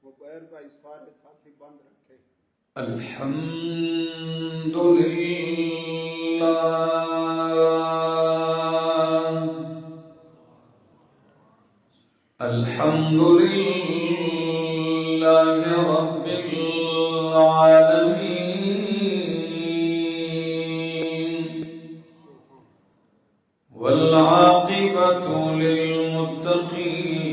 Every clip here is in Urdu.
مبیر بھائی سارے ساتھی بند رکھے. الحمدللہ رب العالمین والعاقبۃ للمتقین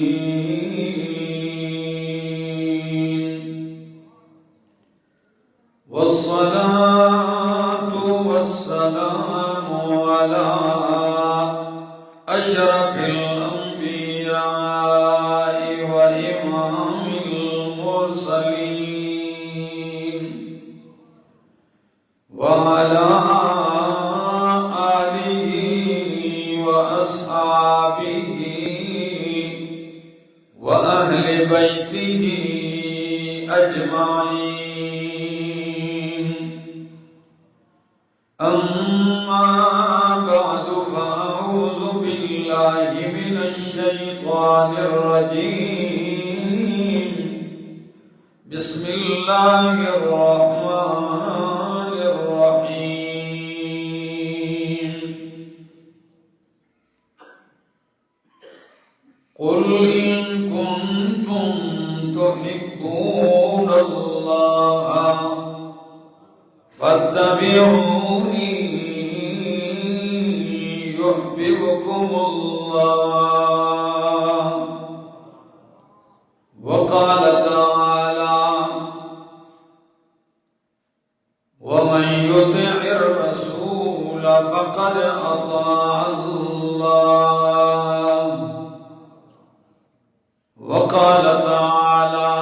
والصلاة والسلام على أشرف الأنبياء وإمام المرسلين وعلى آله وأصحابه وأهل بيته أجمعين. أما بعد فأعوذ بالله من الشيطان الرجيم. بسم الله الرحمن الرحيم. قل إن كنتم تحبون الله فاتبعوني يحببكم الله. وقال تعالى ومن يطع الرسول فقد أطاع الله. وقال تعالى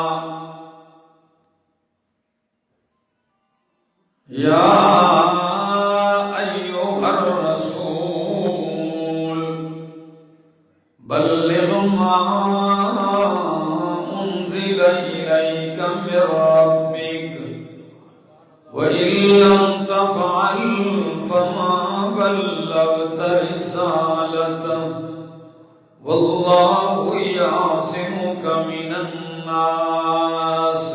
يا أيها الرسول بلغ ما أنزل إليك من ربك وإن لم تفعل فما بلغت رسالته والله يعصمك من الناس.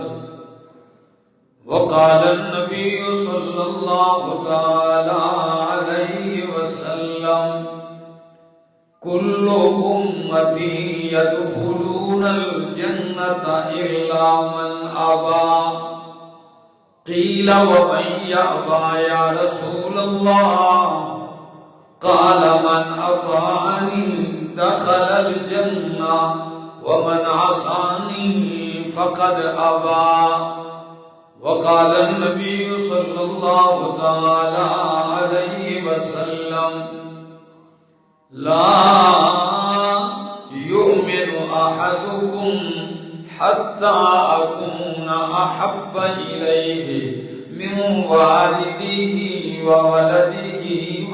وقال النبي صلى الله تعالى عليه وسلم كل أمتي يدخلون الجنة إلا من أبى. قيل ومن يأبى يا رسول الله؟ قال من أطاعني دخل الجنة ومن عصاني فقد أبى. وقال النبي صلى الله تعالى عليه وسلم لا يؤمن أحدكم حتى أكون أحب إليه من والده وولده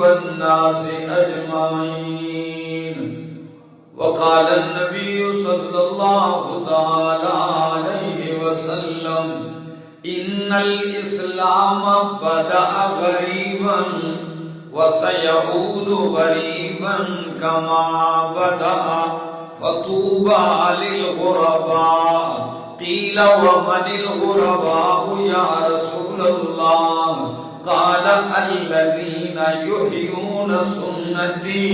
والناس أجمعين. وقال النبي صلى الله تعالى عليه وسلم إن الإسلام بدأ غريبا وسيعود غريبا كما بدأ فطوبى للغرباء. قيل ومن الغرباء يا رسول الله؟ قال الذين يحيون سنتي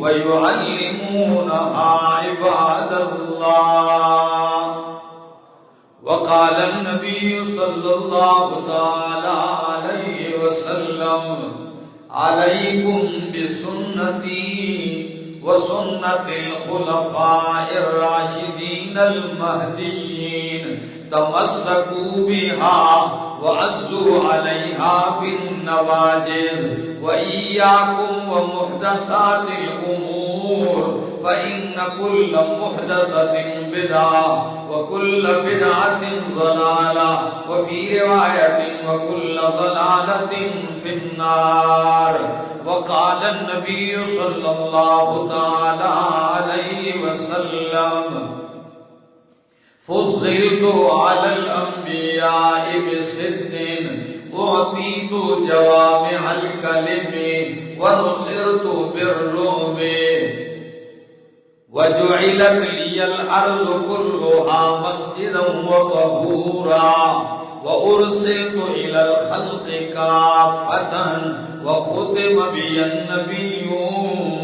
ويعلمونها عباد الله. وقال النبي صلى الله تعالى عليه وسلم عليكم بسنتي وسنة الخلفاء الراشدين المهديين تمسكوا بها وعزوا عليها بالنواجذ. وإياكم ومحدثات الأمور فإن كل محدثة بدعة وكل بدعة ضلالة وفي رواية وكل ضلالة في النار. وقال النبي صلى الله تعالى عليه وسلم فضلت على الأنبياء بست أعطيت جوامع الكلم ونصرت بالرعب وجعلت لي الأرض كلها مسجدا وطهورا وأرسلت إلى الخلق كافة وختم بي النبيون.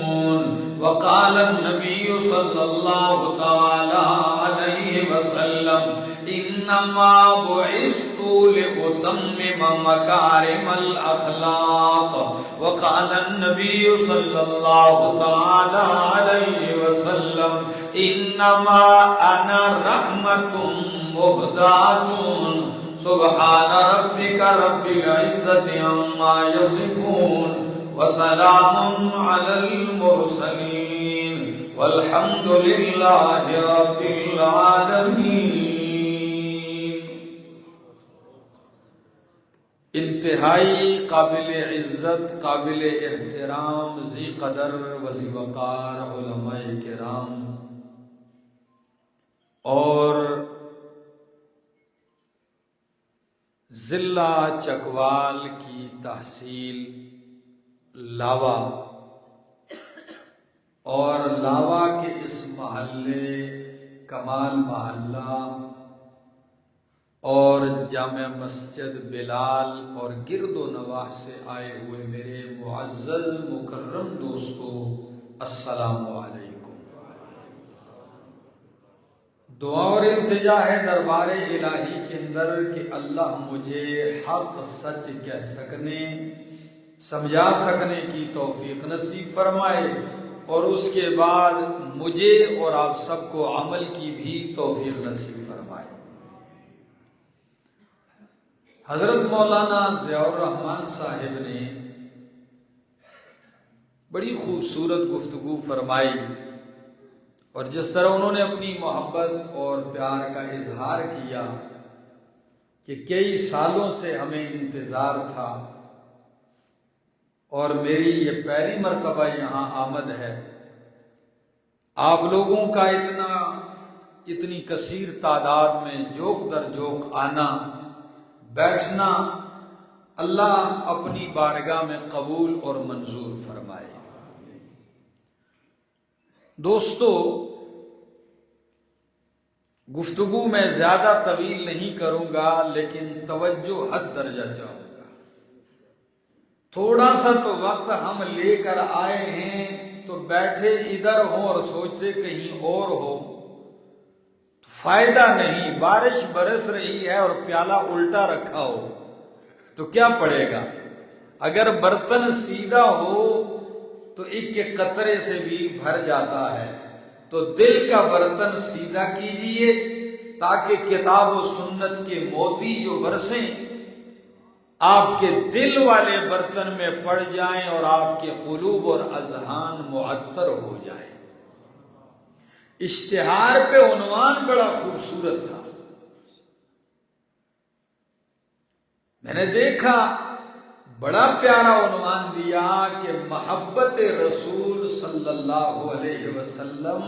وقال النبي صلى الله تعالى عليه وسلم إنما بعثت لأتمم مكارم الأخلاق. وقال النبي صلى الله تعالى عليه وسلم إنما أنا رحمة مهداة. سبحان ربك رب العزة عما يصفون وسلام على المرسلين والحمد لله رب العالمين. انتہائی قابل عزت، قابل احترام، ذی قدر و ذی وقار علماء کرام اور ضلع چکوال کی تحصیل لاوا اور لاوا کے اس محلے کمال محلہ اور جامع مسجد بلال اور گرد و نواح سے آئے ہوئے میرے معزز مکرم دوستو، السلام علیکم. دعا اور التجا ہے دربار الہی کے اندر کہ اللہ مجھے حق سچ کہہ سکنے، سمجھا سکنے کی توفیق نصیب فرمائے، اور اس کے بعد مجھے اور آپ سب کو عمل کی بھی توفیق نصیب فرمائے. حضرت مولانا ضیاء الرحمن صاحب نے بڑی خوبصورت گفتگو فرمائی، اور جس طرح انہوں نے اپنی محبت اور پیار کا اظہار کیا کہ کئی سالوں سے ہمیں انتظار تھا اور میری یہ پہلی مرتبہ یہاں آمد ہے. آپ لوگوں کا اتنی کثیر تعداد میں جوک در جوک آنا بیٹھنا اللہ اپنی بارگاہ میں قبول اور منظور فرمائے. دوستو، گفتگو میں زیادہ طویل نہیں کروں گا، لیکن توجہ حد درجہ چاہوں گا. تھوڑا سا تو وقت ہم لے کر آئے ہیں، تو بیٹھے ادھر ہوں اور سوچتے کہیں اور ہو تو فائدہ نہیں. بارش برس رہی ہے اور پیالہ الٹا رکھا ہو تو کیا پڑے گا؟ اگر برتن سیدھا ہو تو ایک کے قطرے سے بھی بھر جاتا ہے. تو دل کا برتن سیدھا کیجئے تاکہ کتاب و سنت کے موتی جو برسیں آپ کے دل والے برتن میں پڑ جائیں اور آپ کے قلوب اور اذہان معطر ہو جائیں. اشتہار پہ عنوان بڑا خوبصورت تھا. میں نے دیکھا بڑا پیارا عنوان دیا کہ محبت رسول صلی اللہ علیہ وسلم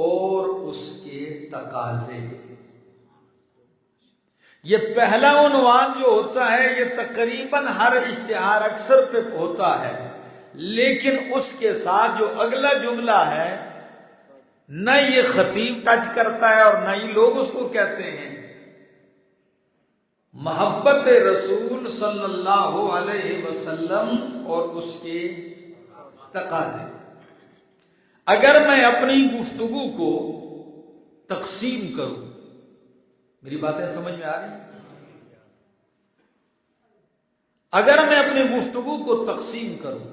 اور اس کے تقاضے. یہ پہلا عنوان جو ہوتا ہے یہ تقریباً ہر اشتہار اکثر پہ ہوتا ہے، لیکن اس کے ساتھ جو اگلا جملہ ہے نہ یہ خطیب ٹچ کرتا ہے اور نہ ہی لوگ اس کو کہتے ہیں. محبت رسول صلی اللہ علیہ وسلم اور اس کے تقاضے. اگر میں اپنی گفتگو کو تقسیم کروں، میری باتیں سمجھ میں آ رہی؟ اگر میں اپنی گفتگو کو تقسیم کروں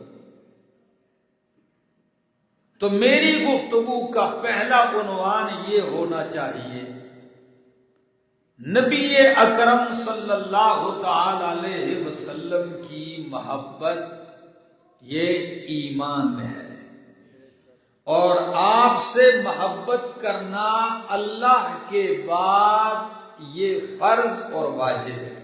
تو میری گفتگو کا پہلا عنوان یہ ہونا چاہیے: نبی اکرم صلی اللہ تعالی علیہ وسلم کی محبت یہ ایمان میں ہے، اور آپ سے محبت کرنا اللہ کے بعد یہ فرض اور واجب ہے.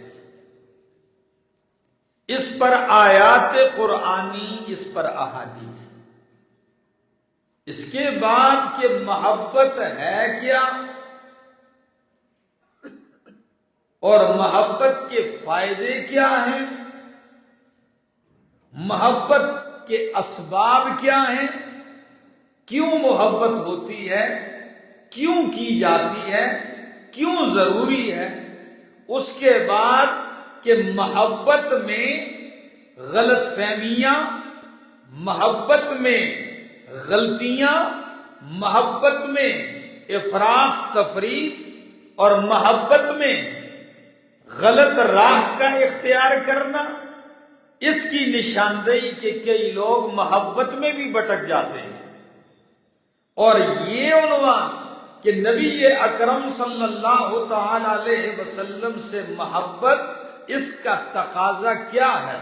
اس پر آیات قرآنی، اس پر احادیث. اس کے بعد کہ محبت ہے کیا اور محبت کے فائدے کیا ہیں، محبت کے اسباب کیا ہیں، کیوں محبت ہوتی ہے، کیوں کی جاتی ہے، کیوں ضروری ہے، اس کے بعد کہ محبت میں غلط فہمیاں، محبت میں غلطیاں، محبت میں افراط تفریط اور محبت میں غلط راہ کا اختیار کرنا، اس کی نشاندہی کہ کئی لوگ محبت میں بھی بھٹک جاتے ہیں۔ اور یہ عنوان کہ نبی اکرم صلی اللہ تعالی علیہ وسلم سے محبت، اس کا تقاضا کیا ہے؟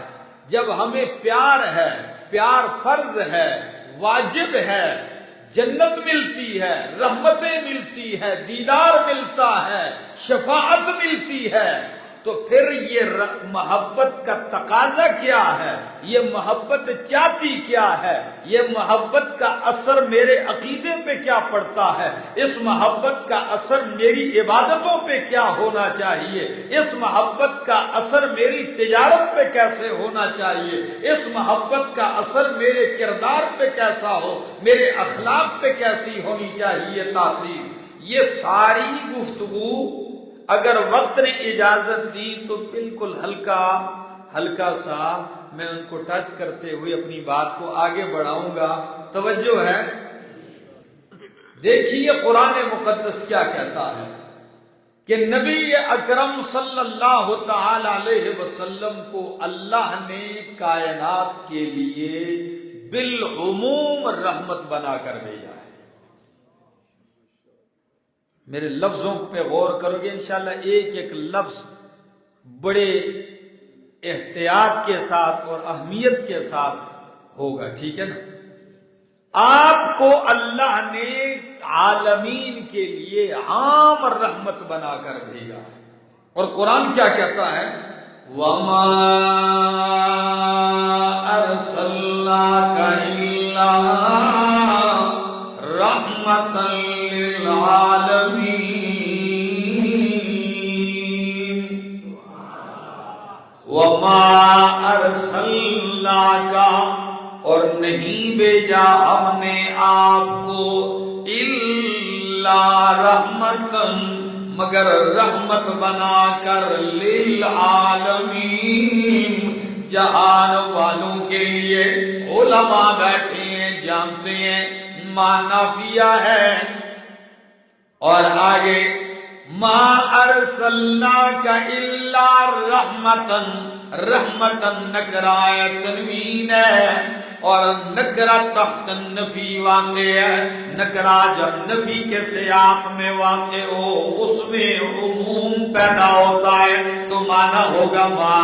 جب ہمیں پیار ہے، پیار فرض ہے، واجب ہے، جنت ملتی ہے، رحمتیں ملتی ہے، دیدار ملتا ہے، شفاعت ملتی ہے، تو پھر یہ محبت کا تقاضا کیا ہے؟ یہ محبت چاہتی کیا ہے؟ یہ محبت کا اثر میرے عقیدے پہ کیا پڑتا ہے؟ اس محبت کا اثر میری عبادتوں پہ کیا ہونا چاہیے؟ اس محبت کا اثر میری تجارت پہ کیسے ہونا چاہیے؟ اس محبت کا اثر میرے کردار پہ کیسا ہو؟ میرے اخلاق پہ کیسی ہونی چاہیے تاثیر؟ یہ ساری گفتگو اگر وقت نے اجازت دی تو بالکل ہلکا سا میں ان کو ٹچ کرتے ہوئے اپنی بات کو آگے بڑھاؤں گا۔ توجہ ہے؟ دیکھیے قرآن مقدس کیا کہتا ہے کہ نبی اکرم صلی اللہ تعالی علیہ وسلم کو اللہ نے کائنات کے لیے بالعموم رحمت بنا کر بھیجا ہے۔ میرے لفظوں پہ غور کرو گے انشاءاللہ، ایک ایک لفظ بڑے احتیاط کے ساتھ اور اہمیت کے ساتھ ہوگا، ٹھیک ہے نا؟ آپ کو اللہ نے عالمین کے لیے عام رحمت بنا کر بھیجا ہے۔ اور قرآن کیا کہتا ہے؟ وَمَا أَرْسَلْنَاكَ إِلَّا رَحْمَةً لِلْعَالَمِينَ۔ وَمَا أَرْسَلْنَاكَ، اور نہیں بھیجا ہم نے آپ کو، إِلَّا رَحْمَةً، مگر رحمت بنا کر، لِلْعَالَمِينَ، جہان والوں کے لیے۔ علماء بیٹھے ہیں، جانتے ہیں ما نافیہ ہے، اور آگے ما ارسلناک الا رحمتن، رحمتن نکرہ تنوین ہے، اور نکرہ تحت النفی واقع ہے۔ نکرہ جب نفی کے سیاق میں واقع ہو اس میں عموم پیدا ہوتا ہے، تو معنی ہوگا ما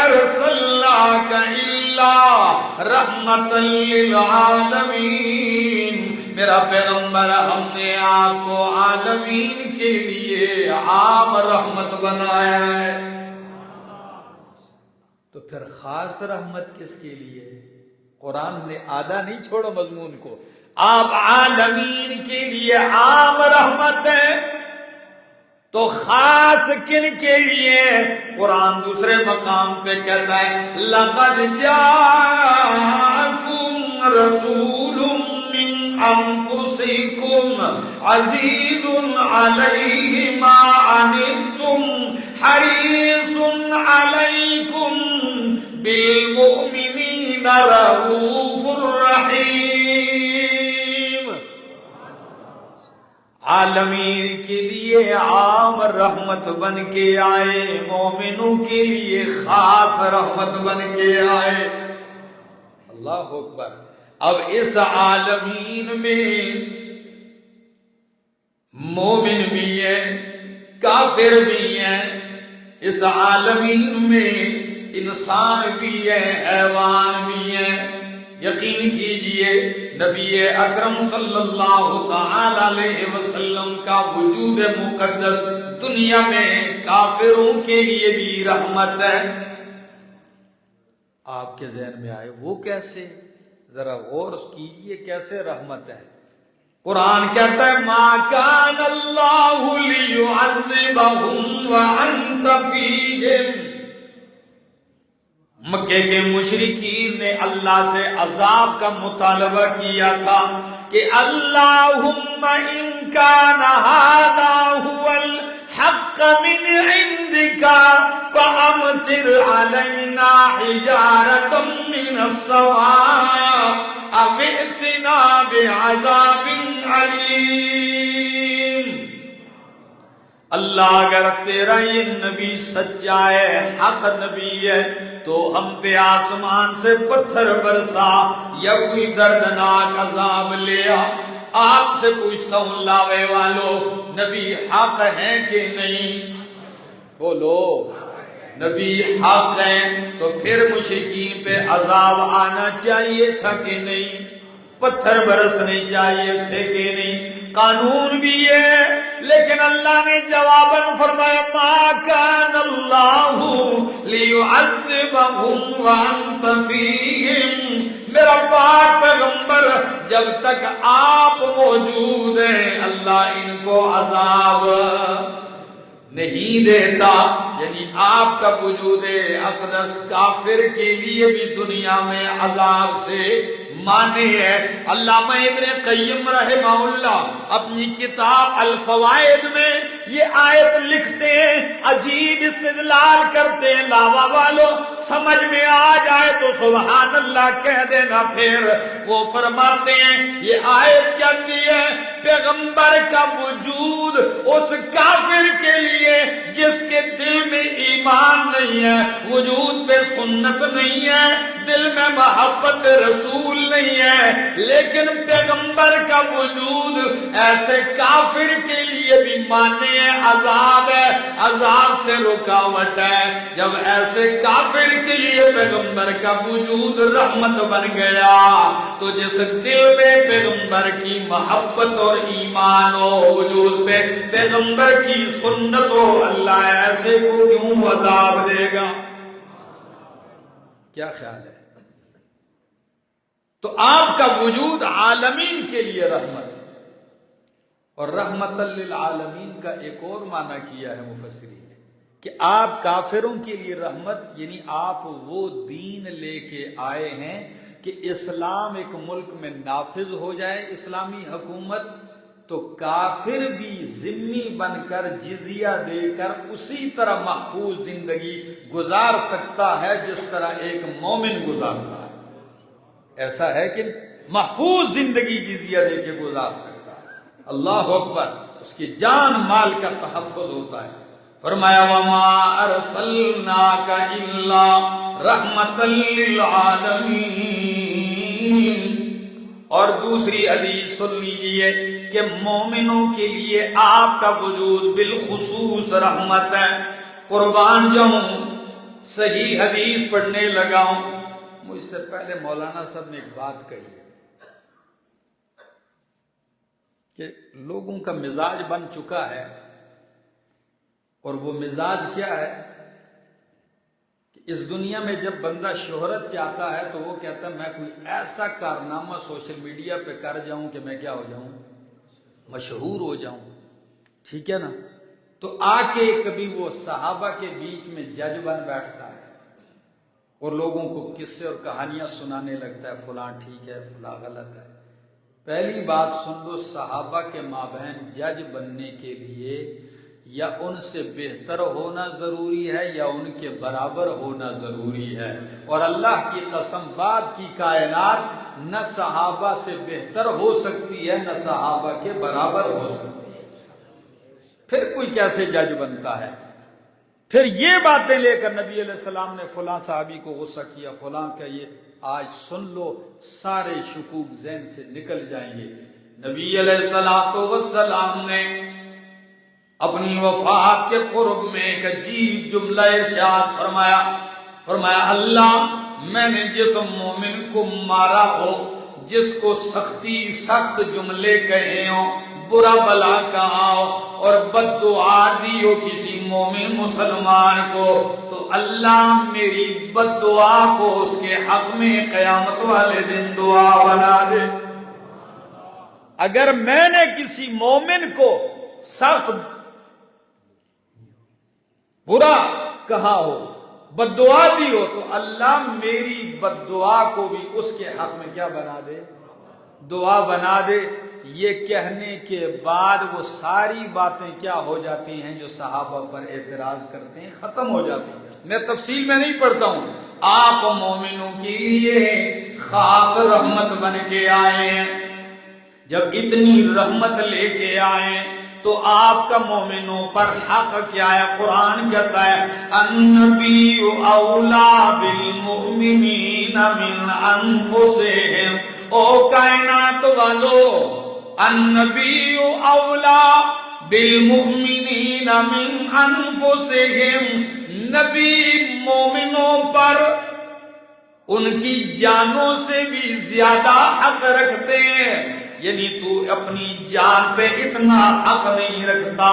ارسلناک الا رحمتا للعالمین، میرا پیغمبر ہم نے آپ کو عالمین کے لیے عام رحمت بنایا ہے۔ تو پھر خاص رحمت کس کے لیے؟ قرآن نے آدھا نہیں چھوڑا مضمون کو، آپ عالمین کے لیے عام رحمت ہے، تو خاص کن کے لیے؟ قرآن دوسرے مقام پہ کہتا ہے لَقَدْ جَاءَكُمْ رَسُولٌ مِّنْ أَنفُسِكُمْ عَزِيزٌ عَلَيْهِ مَا عَنِتُّمْ حَرِيصٌ عَلَيْكُمْ بِالْمُؤْمِنِينَ رَءُوفٌ رَحِيمٌ۔ عالمین کے لیے عام رحمت بن کے آئے، مومنوں کے لیے خاص رحمت بن کے آئے۔ اللہ اکبر۔ اب اس عالمین میں مومن بھی ہیں، کافر بھی ہیں، اس عالمین میں انسان بھی ہے، حیوان بھی ہیں۔ یقین کیجئے نبی اکرم صلی اللہ تعالی علیہ وسلم کا وجود مقدس دنیا میں کافروں کے لیے بھی رحمت ہے۔ آپ کے ذہن میں آئے وہ کیسے؟ ذرا غور کیجئے کیسے رحمت ہے۔ قرآن کہتا ہے ما کان اللہ لیعذبہم وانت فیہم، مکے کے مشرکین نے اللہ سے عذاب کا مطالبہ کیا تھا کہ اللہم ان کان ھذا ھو الحق من عندک فامطر علینا حجارۃ من السماء او ائتنا بعذاب علیم۔ اللہ اگر تیرا یہ نبی سچا ہے، حق نبی ہے، تو ہم پہ آسمان سے پتھر برسا یا کوئی دردناک عذاب لیا۔ آپ سے پوچھتا ہوں لاوے والو، نبی حق ہے کہ نہیں؟ بولو، نبی حق ہے تو پھر مشرکین پہ عذاب آنا چاہیے تھا کہ نہیں؟ پتھر برسنے چاہیے تھے کہ نہیں؟ قانون بھی ہے، لیکن اللہ نے جواباً فرمایا ما کان اللہ لیعذبہم وانت فیہم، میرا پاک پیغمبر جب تک آپ موجود ہیں اللہ ان کو عذاب نہیں دیتا۔ یعنی آپ کا وجود اقدس کافر کے لیے بھی دنیا میں عذاب سے مانے ہے۔ علامہ ابن قیم رحمہ اللہ اپنی کتاب الفوائد میں یہ آیت لکھتے ہیں، عجیب استدلال کرتے ہیں، لاوا والو سمجھ میں آ جائے تو سبحان اللہ کہہ دینا۔ پھر وہ فرماتے ہیں یہ آیت کہتی ہے پیغمبر کا وجود اس کافر کے لیے جس کے دل میں ایمان نہیں ہے، وجود پہ سنت نہیں ہے، دل میں محبت رسول نہیں ہے، لیکن پیغمبر کا وجود ایسے کافر کے لیے بھی مانے عذاب ہے، عذاب سے رکاوٹ ہے۔ جب ایسے کافر کے لیے پیغمبر کا وجود رحمت بن گیا تو جس دل میں پیغمبر کی محبت اور ایمان ہو، وجود پہ پیغمبر کی سنت ہو، اللہ ایسے کو کیوں عذاب دے گا؟ کیا خیال ہے؟ تو آپ کا وجود عالمین کے لیے رحمت، اور رحمت للعالمین کا ایک اور معنی کیا ہے مفسرین نے کہ آپ کافروں کے لیے رحمت، یعنی آپ وہ دین لے کے آئے ہیں کہ اسلام ایک ملک میں نافذ ہو جائے، اسلامی حکومت، تو کافر بھی ذمہ بن کر جزیہ دے کر اسی طرح محفوظ زندگی گزار سکتا ہے جس طرح ایک مومن گزارتا ہے۔ ایسا ہے کہ محفوظ زندگی جزیہ دے کے گزار سکتا ہے۔ اللہ اکبر، اس کی جان مال کا تحفظ ہوتا ہے۔ فرمایا وما ارسلناک الا رحمتا للعالمین۔ اور دوسری حدیث سن لیجئے کہ مومنوں کے لیے آپ کا وجود بالخصوص رحمت ہے۔ قربان جاؤں، صحیح حدیث پڑھنے لگا ہوں، مجھ سے پہلے مولانا صاحب نے ایک بات کہی کہ لوگوں کا مزاج بن چکا ہے، اور وہ مزاج کیا ہے کہ اس دنیا میں جب بندہ شہرت چاہتا ہے تو وہ کہتا ہے میں کوئی ایسا کارنامہ سوشل میڈیا پہ کر جاؤں کہ میں کیا ہو جاؤں، مشہور ہو جاؤں، ٹھیک ہے نا؟ تو آ کے کبھی وہ صحابہ کے بیچ میں جج بن بیٹھتا ہے اور لوگوں کو قصے اور کہانیاں سنانے لگتا ہے، فلاں ٹھیک ہے فلاں غلط ہے۔ پہلی بات سن لو، صحابہ کے مابین جج بننے کے لیے یا ان سے بہتر ہونا ضروری ہے یا ان کے برابر ہونا ضروری ہے، اور اللہ کی قسم بعد کی کائنات نہ صحابہ سے بہتر ہو سکتی ہے نہ صحابہ کے برابر ہو سکتی ہے، پھر کوئی کیسے جج بنتا ہے؟ پھر یہ باتیں لے کر نبی علیہ السلام نے فلاں صحابی کو غصہ کیا، فلاں کا یہ، آج سن لو سارے شکوک ذہن سے نکل جائیں گے۔ نبی علیہ السلام نے اپنی وفات کے قرب میں ایک عجیب جملہ ارشاد فرمایا اللہ، میں نے جس مومن کو مارا ہو، جس کو سخت جملے کہے ہوں، برا بلا کہا ہو اور بد دعا دی ہو کسی مومن مسلمان کو، تو اللہ میری بد دعا کو اس کے حق میں قیامت والے دن دعا بنا دے۔ اگر میں نے کسی مومن کو سخت برا کہا ہو، بد دعا دی ہو تو اللہ میری بد دعا کو بھی اس کے حق میں کیا بنا دے؟ دعا بنا دے۔ یہ کہنے کے بعد وہ ساری باتیں کیا ہو جاتی ہیں جو صحابہ پر اعتراض کرتے ہیں، ختم ہو جاتی ہیں۔ میں تفصیل میں نہیں پڑھتا ہوں، آپ مومنوں کے لیے خاص رحمت بن کے آئے ہیں۔ جب اتنی رحمت لے کے آئے تو آپ کا مومنوں پر حق کیا ہے؟ قرآن کہتا ہے النبی اولا بالمؤمنین من انفسہم۔ او کائنات والو، النبی اولا بالمؤمنین من انفسہم، نبی مومنوں پر ان کی جانوں سے بھی زیادہ حق رکھتے ہیں۔ یعنی تو اپنی جان پہ اتنا حق نہیں رکھتا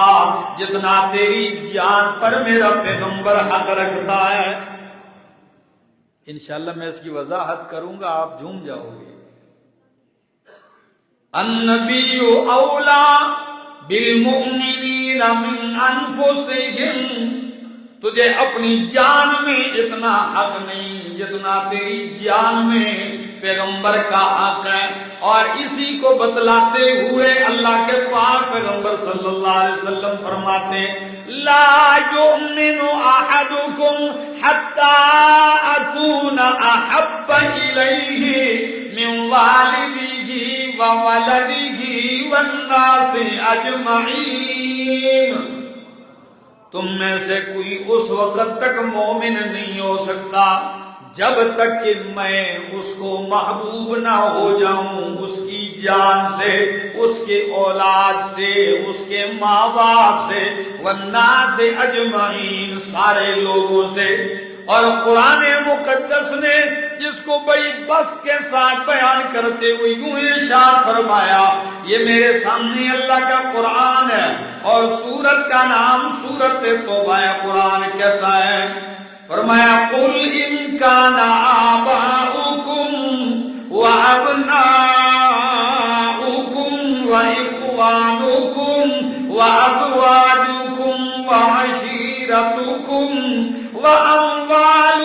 جتنا تیری جان پر میرا پیغمبر حق رکھتا ہے۔ انشاءاللہ میں اس کی وضاحت کروں گا، آپ جھوم جاؤ گے۔ النبی اولا بالمؤمنین من انفسہم، تجھے اپنی جان میں اتنا حق نہیں جتنا تیری جان میں پیغمبر کا حق ہے۔ اور اسی کو بتلاتے ہوئے اللہ کے پاک پیغمبر صلی اللہ علیہ وسلم فرماتے لا یؤمن احدکم حتی اکون احب الیہ من والدہ وولدہ والناس اجمعین۔ تم میں سے کوئی اس وقت تک مومن نہیں ہو سکتا جب تک کہ میں اس کو محبوب نہ ہو جاؤں، اس کی جان سے، اس کے اولاد سے، اس کے ماں باپ سے، والناس اجمعین، سارے لوگوں سے۔ اور قرآن مقدس نے جس کو بڑی بسط کے ساتھ بیان کرتے ہوئے یوں ارشاد فرمایا، یہ میرے سامنے اللہ کا قرآن ہے اور سورت کا نام سورت توبہ ہے۔ قرآن کہتا ہے، فرمایا قل ان کان آباؤکم وابناؤکم واخوانکم وازواجکم وعشیرتکم واموال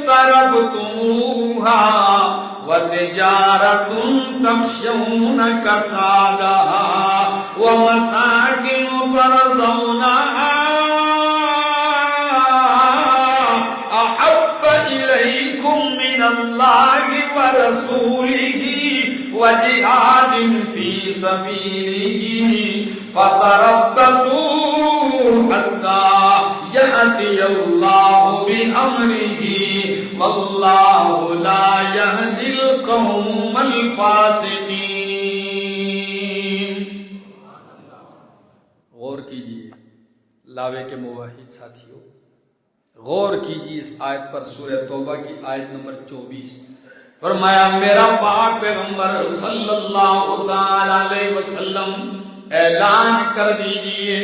اقترفتموها وتجارة تخشون كسادها ومساكن ترضونها من اللہ ورسولہ وجہاد فی سبیلہ فتربصوا حتی یأتی اللہ بأمرہ واللہ لا یہدی القوم الفاسقین۔ غور کیجئے لاوے کے موحد ساتھیوں، غور کیجیے اس آیت پر، سورہ توبہ کی آیت نمبر 24۔ فرمایا میرا پاک پیغمبر صلی اللہ علیہ وسلم اعلان کر دیجئے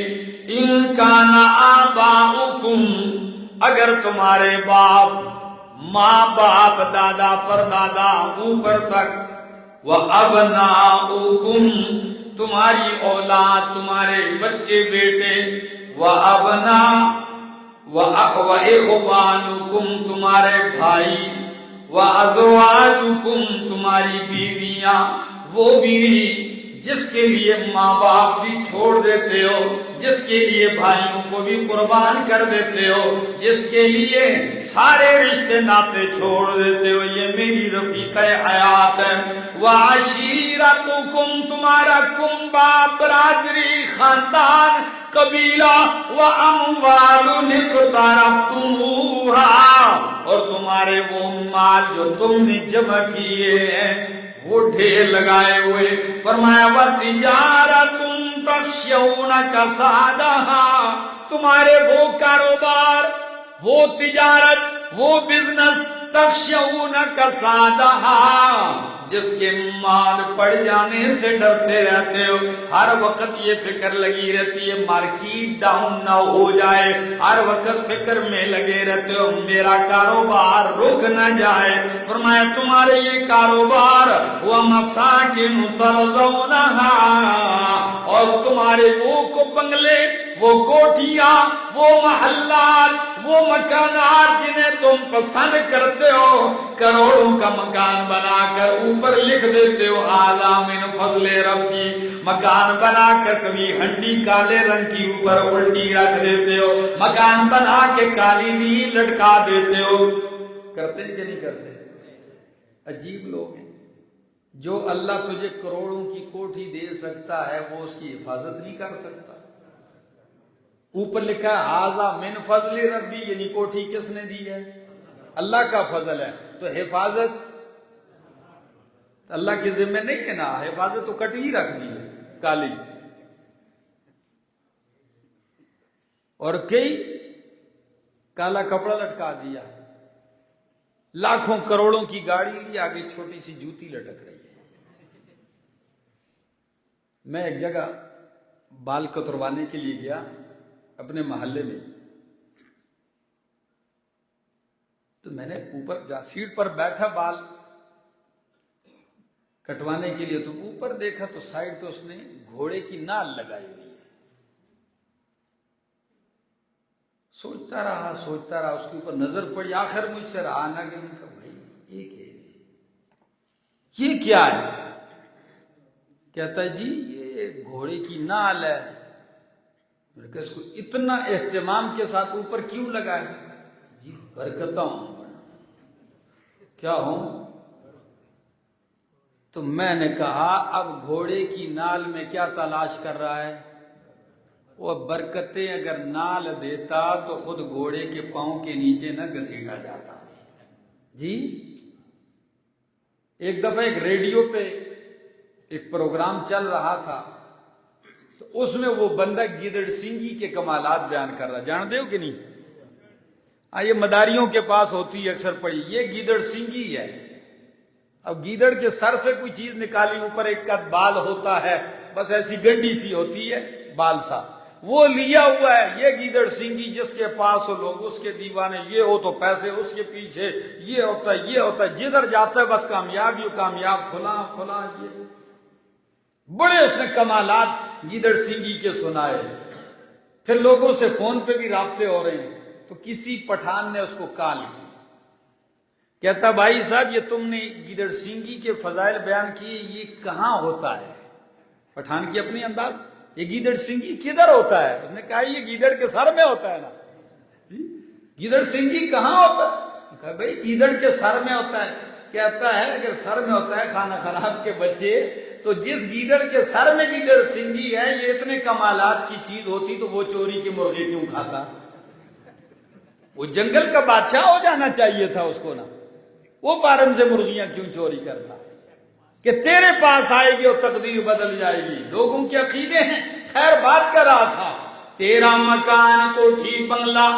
ان کان آباؤکم، اگر تمہارے باپ، ماں باپ، دادا پر دادا اوپر تک، وابناؤکم، تمہاری اولاد، تمہارے بچے بیٹے، وَإِخْوَانُكُمْ، تمہارے بھائی، وَأَزْوَاجُكُمْ، تمہاری بیویاں، وہ بیوی جس کے لیے ماں باپ بھی چھوڑ دیتے ہو، جس کے لیے بھائیوں کو بھی قربان کر دیتے ہو، جس کے لیے سارے رشتے ناتے چھوڑ دیتے ہو، یہ میری رفیقہ حیات ہے۔ وَعَشِيرَتُكُمْ، تمہارا کنبہ، برادری، خاندان، قبیلہ، وَأَمْوَالٌ اقْتَرَفْتُمُوهَا، اور تمہارے وہ مال جو تم نے جمع کیے ہیں، وہ ڈھیر لگائے ہوئے۔ فرمایا وَتِجَارَةٌ تَخْشَوْنَ كَسَادَهَا، تمہارے وہ کاروبار، وہ تجارت، وہ بزنس، تخشون کسادہا، جس کے مال پڑ جانے سے ڈرتے رہتے ہو، ہر وقت یہ فکر لگی رہتی ہے مارکیٹ ڈاؤن نہ ہو جائے، ہر وقت فکر میں لگے رہتے ہو میرا کاروبار رک نہ جائے۔ فرمایا تمہارے یہ کاروبار وَمَسَاكِنُ تَرْضَوْنَهَا، اور تمہارے وہ کو بنگلے، وہ کوٹھیاں، وہ محلات، وہ مکانات جنہیں تم پسند کرتے ہو، کروڑوں کا مکان بنا کر اوپر لکھ دیتے ہو ھذا من فضل ربی، مکان بنا کر کبھی ہنڈی کالے رنگ کی اوپر الٹی رکھ دیتے ہو، مکان بنا کے کالی نیل لٹکا دیتے ہو. کرتے ہیں کہ نہیں کرتے؟ عجیب لوگ ہیں. جو اللہ تجھے کروڑوں کی کوٹھی دے سکتا ہے وہ اس کی حفاظت نہیں کر سکتا. اوپر لکھا ہے ھذا من فضل ربی، یعنی کوٹھی کس نے دی ہے؟ اللہ کا فضل ہے. تو حفاظت اللہ کے ذمہ نہیں ہے نا، حفاظت تو کٹ ہی رکھ دی ہے کالی. اور کئی کالا کپڑا لٹکا دیا، لاکھوں کروڑوں کی گاڑی لی، آگے چھوٹی سی جوتی لٹک رہی ہے. میں ایک جگہ بال کتروانے کے لیے گیا اپنے محلے میں، تو میں نے اوپر سیٹ پر بیٹھا بال کٹوانے کے لیے، تو اوپر دیکھا تو سائڈ پہ اس نے گھوڑے کی نال لگائی ہوئی ہے. سوچتا رہا اس کے اوپر نظر پڑی، آخر مجھ سے رہا نہ کہ میں کہا بھائی یہ کیا ہے؟ کہتا ہے جی یہ گھوڑے کی نال ہے. میں نے کہا اس کو اتنا اہتمام کے ساتھ اوپر کیوں لگائے؟ جی برکتہ ہوں. کیا ہوں؟ تو میں نے کہا اب گھوڑے کی نال میں کیا تلاش کر رہا ہے؟ وہ برکتیں اگر نال دیتا تو خود گھوڑے کے پاؤں کے نیچے نہ گھسیٹا جاتا. جی ایک دفعہ ایک ریڈیو پہ ایک پروگرام چل رہا تھا، تو اس میں وہ بندہ گیدڑ سنگی کے کمالات بیان کر رہا. جان دے ہو کہ نہیں؟ یہ مداریوں کے پاس ہوتی ہے اکثر پڑی، یہ گیدڑ سنگی ہے. اب گیدڑ کے سر سے کوئی چیز نکالی، اوپر ایک قد بال ہوتا ہے، بس ایسی گنڈی سی ہوتی ہے بال سا، وہ لیا ہوا ہے. یہ گیدڑ سنگی جس کے پاس ہو لوگ اس کے دیوانے، یہ ہو تو پیسے اس کے پیچھے، یہ ہوتا ہے، جدھر جاتا ہے بس کامیاب فلاں فلاں. یہ بڑے اس نے کمالات گیدڑ سنگی کے سنائے. پھر لوگوں سے فون پہ بھی رابطے ہو رہے ہیں، تو کسی پٹھان نے اس کو کال کی، کہتا بھائی صاحب یہ تم نے گیدڑ سنگی کے فضائل بیان کیے، یہ کہاں ہوتا ہے؟ پٹھان کی اپنی انداز، یہ گیدڑ سنگی کدھر ہوتا ہے؟ اس نے کہا یہ گیدڑ کے سر میں ہوتا ہے نا. گیدڑ سنگی کہاں ہوتا ہے؟ کہا بھائی گیدڑ کے سر میں ہوتا ہے. کہتا ہے اگر سر میں ہوتا ہے کھانا خراب کے بچے، تو جس گیدڑ کے سر میں گیدڑ سنگی ہے، یہ اتنے کمالات کی چیز ہوتی تو وہ چوری کی مرغی کیوں کھاتا؟ وہ جنگل کا بادشاہ ہو جانا چاہیے تھا اس کو نا، وہ فارم سے مرغیاں کیوں چوری کرتا؟ کہ تیرے پاس آئے گی اور تقدیر بدل جائے گی. لوگوں کے عقیدے ہیں. خیر بات کر رہا تھا، تیرا مکان، کوٹھی، بنگلہ،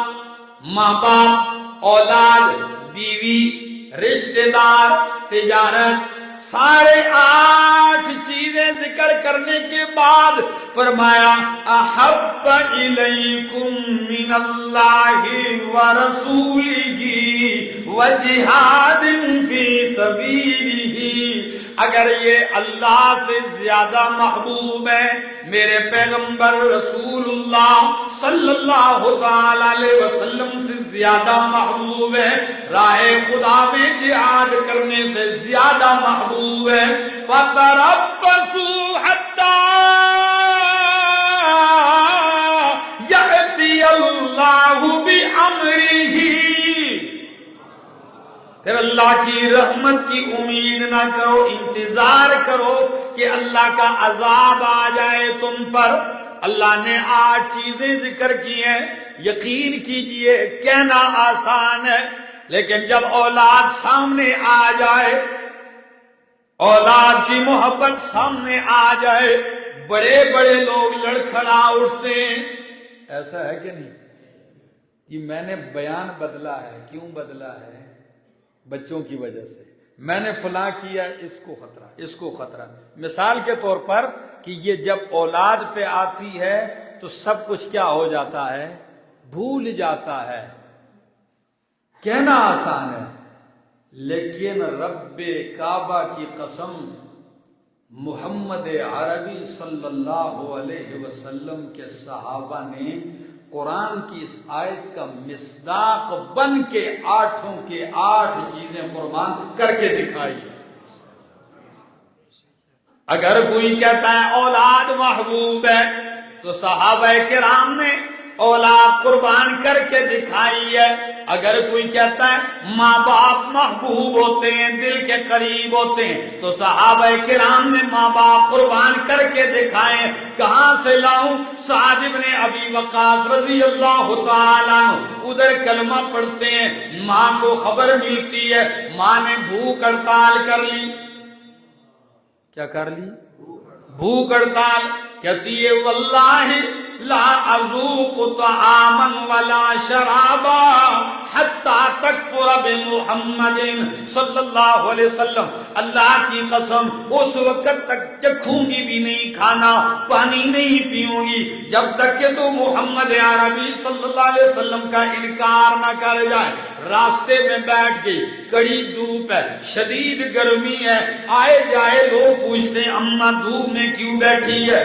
ماں باپ، اولاد، بیوی، رشتہ دار، تجارت، سارے 8 چیزیں ذکر کرنے کے بعد فرمایا احب الیکم من اللہ ورسولہ وجہاد فی سبیلہ. اگر یہ اللہ سے زیادہ محبوب ہے، میرے پیغمبر رسول اللہ صلی اللہ تعالی علیہ وسلم سے زیادہ محبوب ہے، راہ خدا میں جہاد کرنے سے زیادہ محبوب ہے، فَتَرَبَّصُوا حَتَّى يَأْتِيَ اللَّهُ بِأَمْرِهِ. پھر اللہ کی رحمت کی امید نہ کرو، انتظار کرو کہ اللہ کا عذاب آ جائے تم پر. اللہ نے 8 چیزیں ذکر کی ہیں. یقین کیجئے کہنا آسان ہے، لیکن جب اولاد سامنے آ جائے، اولاد کی محبت سامنے آ جائے، بڑے بڑے لوگ لڑکھڑا اٹھتے ہیں. ایسا ہے کہ نہیں کہ میں نے بیان بدلا ہے؟ کیوں بدلا ہے؟ بچوں کی وجہ سے. میں نے فلاں کیا، اس کو خطرہ، اس کو خطرہ. مثال کے طور پر کہ یہ جب اولاد پہ آتی ہے تو سب کچھ کیا ہو جاتا ہے؟ بھول جاتا ہے. کہنا آسان ہے، لیکن رب کعبہ کی قسم محمد عربی صلی اللہ علیہ وسلم کے صحابہ نے قرآن کی اس آیت کا مصداق بن کے 8 کے 8 چیزیں قربان کر کے دکھائی. اگر کوئی کہتا ہے اولاد محبوب ہے تو صحابہ کرام نے اولاد قربان کر کے دکھائی ہے. اگر کوئی کہتا ہے ماں باپ محبوب ہوتے ہیں، دل کے قریب ہوتے ہیں، تو صحابہ کرام نے ماں باپ قربان کر کے دکھائے. کہاں سے لاؤں؟ سعد بن ابی وقاص رضی اللہ تعالیٰ عنہ ادھر کلمہ پڑھتے ہیں، ماں کو خبر ملتی ہے، ماں نے بھوک ہڑتال کر لی. کیا کر لی؟ بھوک ہڑتال. کہتی ہے واللہ لا اذوق طعاما ولا شرابا حتی تکفر بمحمد صلی اللہ علیہ وسلم. اللہ کی قسم اس وقت تک چکھوں گی بھی نہیں، کھانا پانی نہیں پیوں گی جب تک کہ تو محمد عربی صلی اللہ علیہ وسلم کا انکار نہ کر جائے. راستے میں بیٹھ گئی، کڑی دھوپ ہے، شدید گرمی ہے، آئے جائے لوگ پوچھتے ہیں اماں دھوپ میں کیوں بیٹھی ہے.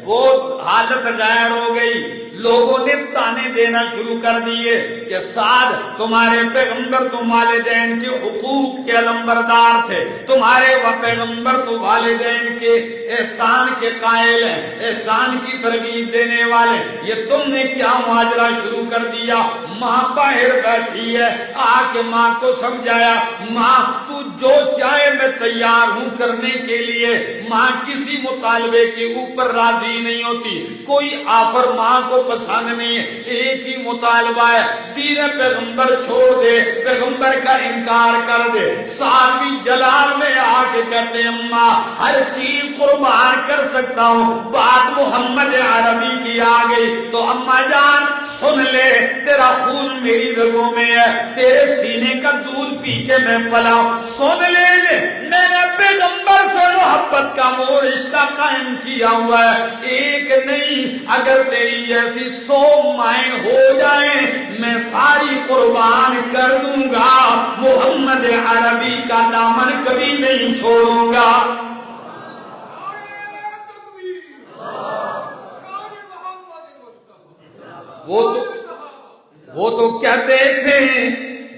وہ حالت غیر ہو گئی. لوگوں نے تانے دینا شروع کر دیے کہ سعد تمہارے پیغمبر تو والدین کے حقوق کے علمبردار تھے، تمہارے وہ پیغمبر تو والدین کے احسان کے قائل ہیں، احسان کی ترغیب دینے والے. یہ تم نے کیا ماجرا شروع کر دیا؟ ماں باہر بیٹھی ہے، آ کے ماں کو سمجھایا، ماں تو جو چاہے میں تیار ہوں کرنے کے لیے. ماں کسی مطالبے کے اوپر راضی نہیں ہوتی، کوئی آفر ماں کو پسند نہیں ہے. ایک ہی مطالبہ ہے، دین پیغمبر چھوڑ دے، پیغمبر کا انکار کر دے. سالوی جلال میں آ کے کہتے ہیں اماں ہر چیز قربان کر سکتا ہوں، بات محمد عربی کی آ گئی تو اماں جان سن لے، تیرا خون میری رگوں میں ہے، تیرے سینے کا دودھ پی کے میں پلا ہوں. سن لے میں نے پیغمبر سے محبت کا وہ رشتہ قائم کیا ہوا ہے، ایک نہیں اگر تیری ایسی 100 مائیں ہو جائیں میں ساری قربان کر دوں گا، محمد عربی کا دامن کبھی نہیں چھوڑوں گا. وہ تو کہتے تھے